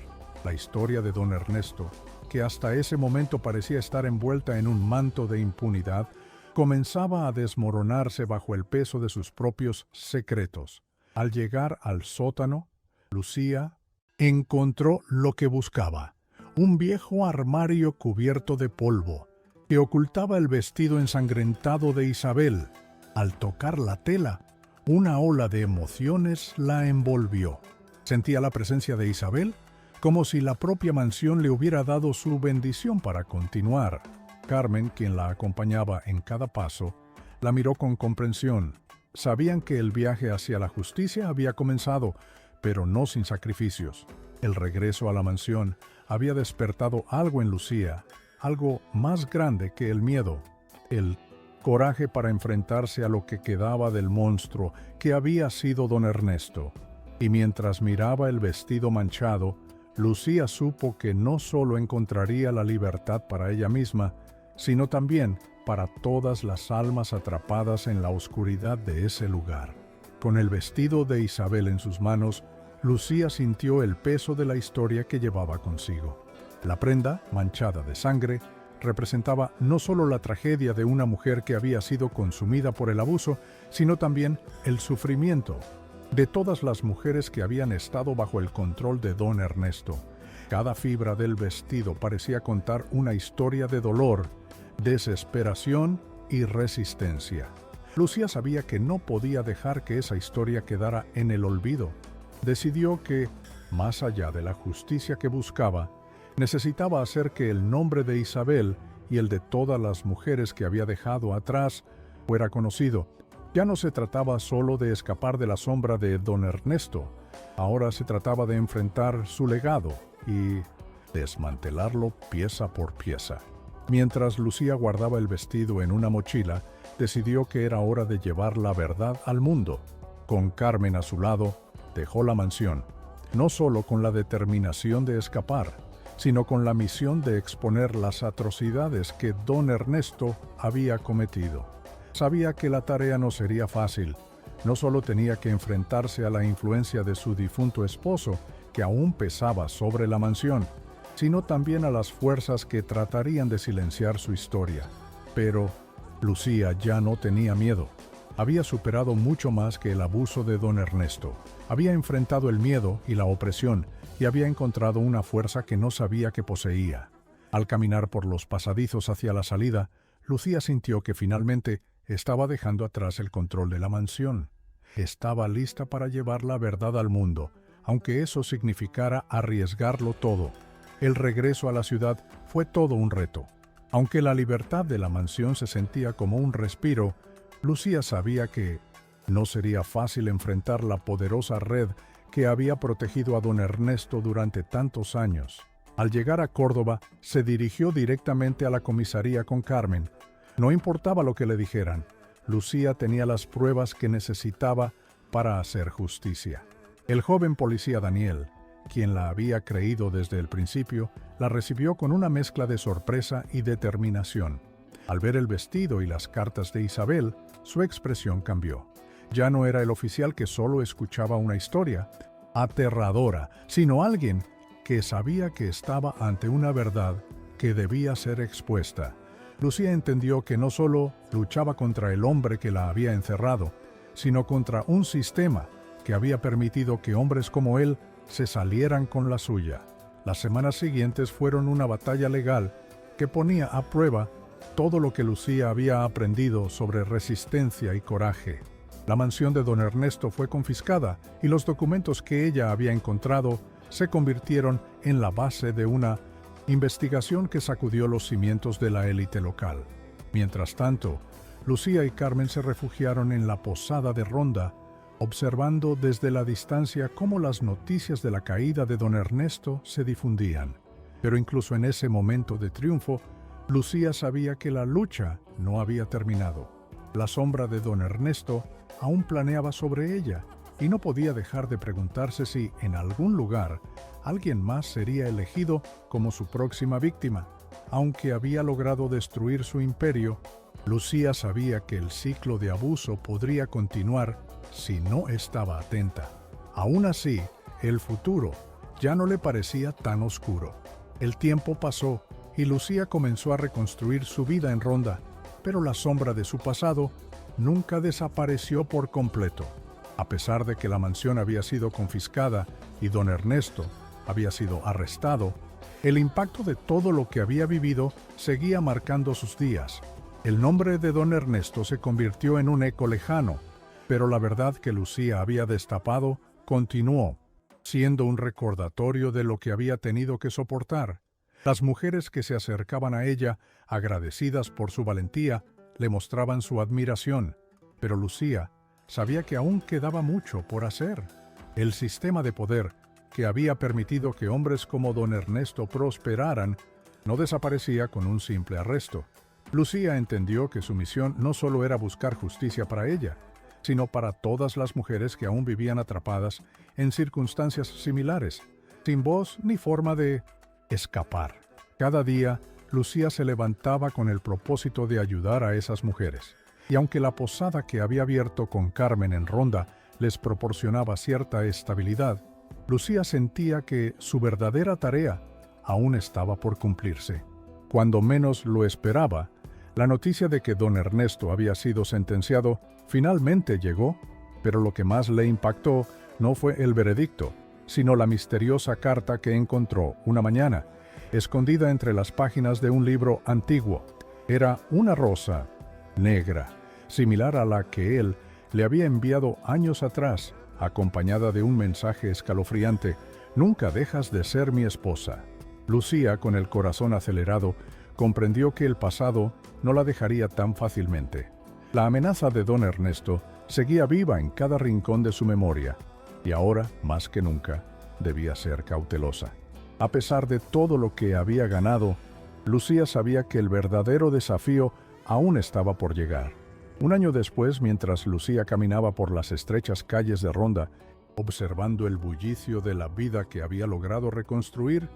La historia de don Ernesto, que hasta ese momento parecía estar envuelta en un manto de impunidad, comenzaba a desmoronarse bajo el peso de sus propios secretos. Al llegar al sótano, Lucía encontró lo que buscaba: un viejo armario cubierto de polvo, que ocultaba el vestido ensangrentado de Isabel. Al tocar la tela, una ola de emociones la envolvió. Sentía la presencia de Isabel, como si la propia mansión le hubiera dado su bendición para continuar. Carmen, quien la acompañaba en cada paso, la miró con comprensión. Sabían que el viaje hacia la justicia había comenzado, pero no sin sacrificios. El regreso a la mansión había despertado algo en Lucía, algo más grande que el miedo, el coraje para enfrentarse a lo que quedaba del monstruo que había sido don Ernesto. Y mientras miraba el vestido manchado, Lucía supo que no solo encontraría la libertad para ella misma, sino también para todas las almas atrapadas en la oscuridad de ese lugar. Con el vestido de Isabel en sus manos, Lucía sintió el peso de la historia que llevaba consigo. La prenda, manchada de sangre, representaba no solo la tragedia de una mujer que había sido consumida por el abuso, sino también el sufrimiento de todas las mujeres que habían estado bajo el control de don Ernesto. Cada fibra del vestido parecía contar una historia de dolor, desesperación y resistencia. Lucía sabía que no podía dejar que esa historia quedara en el olvido. Decidió que, más allá de la justicia que buscaba, necesitaba hacer que el nombre de Isabel y el de todas las mujeres que había dejado atrás fuera conocido. Ya no se trataba solo de escapar de la sombra de don Ernesto, ahora se trataba de enfrentar su legado y desmantelarlo pieza por pieza. Mientras Lucía guardaba el vestido en una mochila, decidió que era hora de llevar la verdad al mundo. Con Carmen a su lado, dejó la mansión, no solo con la determinación de escapar, sino con la misión de exponer las atrocidades que don Ernesto había cometido. Sabía que la tarea no sería fácil. No solo tenía que enfrentarse a la influencia de su difunto esposo, que aún pesaba sobre la mansión, sino también a las fuerzas que tratarían de silenciar su historia. Pero Lucía ya no tenía miedo. Había superado mucho más que el abuso de don Ernesto. Había enfrentado el miedo y la opresión y había encontrado una fuerza que no sabía que poseía. Al caminar por los pasadizos hacia la salida, Lucía sintió que finalmente estaba dejando atrás el control de la mansión. Estaba lista para llevar la verdad al mundo, aunque eso significara arriesgarlo todo. El regreso a la ciudad fue todo un reto. Aunque la libertad de la mansión se sentía como un respiro, Lucía sabía que no sería fácil enfrentar la poderosa red que había protegido a don Ernesto durante tantos años. Al llegar a Córdoba, se dirigió directamente a la comisaría con Carmen. No importaba lo que le dijeran, Lucía tenía las pruebas que necesitaba para hacer justicia. El joven policía Daniel, quien la había creído desde el principio, la recibió con una mezcla de sorpresa y determinación. Al ver el vestido y las cartas de Isabel, su expresión cambió. Ya no era el oficial que solo escuchaba una historia aterradora, sino alguien que sabía que estaba ante una verdad que debía ser expuesta. Lucía entendió que no solo luchaba contra el hombre que la había encerrado, sino contra un sistema que había permitido que hombres como él se salieran con la suya. Las semanas siguientes fueron una batalla legal que ponía a prueba todo lo que Lucía había aprendido sobre resistencia y coraje. La mansión de don Ernesto fue confiscada y los documentos que ella había encontrado se convirtieron en la base de una investigación que sacudió los cimientos de la élite local. Mientras tanto, Lucía y Carmen se refugiaron en la posada de Ronda, observando desde la distancia cómo las noticias de la caída de don Ernesto se difundían. Pero incluso en ese momento de triunfo, Lucía sabía que la lucha no había terminado. La sombra de don Ernesto aún planeaba sobre ella, y no podía dejar de preguntarse si, en algún lugar, alguien más sería elegido como su próxima víctima. Aunque había logrado destruir su imperio, Lucía sabía que el ciclo de abuso podría continuar si no estaba atenta. Aún así, el futuro ya no le parecía tan oscuro. El tiempo pasó y Lucía comenzó a reconstruir su vida en Ronda, pero la sombra de su pasado nunca desapareció por completo. A pesar de que la mansión había sido confiscada y don Ernesto había sido arrestado, el impacto de todo lo que había vivido seguía marcando sus días. El nombre de don Ernesto se convirtió en un eco lejano, pero la verdad que Lucía había destapado continuó, siendo un recordatorio de lo que había tenido que soportar. Las mujeres que se acercaban a ella, agradecidas por su valentía, le mostraban su admiración, pero Lucía sabía que aún quedaba mucho por hacer. El sistema de poder que había permitido que hombres como don Ernesto prosperaran no desaparecía con un simple arresto. Lucía entendió que su misión no solo era buscar justicia para ella, sino para todas las mujeres que aún vivían atrapadas en circunstancias similares, sin voz ni forma de escapar. Cada día, Lucía se levantaba con el propósito de ayudar a esas mujeres. Y aunque la posada que había abierto con Carmen en Ronda les proporcionaba cierta estabilidad, Lucía sentía que su verdadera tarea aún estaba por cumplirse. Cuando menos lo esperaba, la noticia de que don Ernesto había sido sentenciado finalmente llegó, pero lo que más le impactó no fue el veredicto, sino la misteriosa carta que encontró una mañana, escondida entre las páginas de un libro antiguo. Era una rosa negra, similar a la que él le había enviado años atrás, acompañada de un mensaje escalofriante: «Nunca dejas de ser mi esposa». Lucía, con el corazón acelerado, comprendió que el pasado no la dejaría tan fácilmente. La amenaza de don Ernesto seguía viva en cada rincón de su memoria, y ahora, más que nunca, debía ser cautelosa. A pesar de todo lo que había ganado, Lucía sabía que el verdadero desafío aún estaba por llegar. Un año después, mientras Lucía caminaba por las estrechas calles de Ronda, observando el bullicio de la vida que había logrado reconstruir,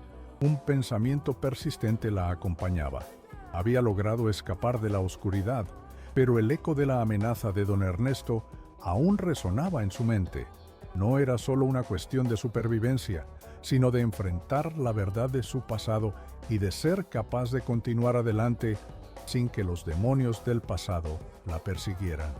un pensamiento persistente la acompañaba. Había logrado escapar de la oscuridad, pero el eco de la amenaza de don Ernesto aún resonaba en su mente. No era solo una cuestión de supervivencia, sino de enfrentar la verdad de su pasado y de ser capaz de continuar adelante sin que los demonios del pasado la persiguieran.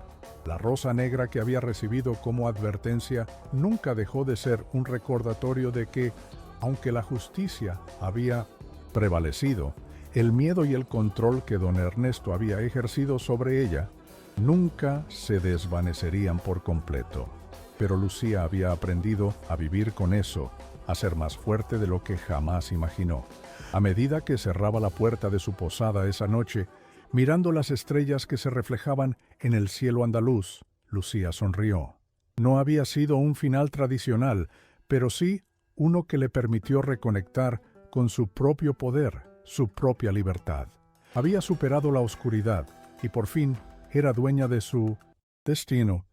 La rosa negra que había recibido como advertencia nunca dejó de ser un recordatorio de que, aunque la justicia había prevalecido, el miedo y el control que don Ernesto había ejercido sobre ella nunca se desvanecerían por completo. Pero Lucía había aprendido a vivir con eso, a ser más fuerte de lo que jamás imaginó. A medida que cerraba la puerta de su posada esa noche, mirando las estrellas que se reflejaban en el cielo andaluz, Lucía sonrió. No había sido un final tradicional, pero sí uno que le permitió reconectar con su propio poder, su propia libertad. Había superado la oscuridad y por fin era dueña de su destino,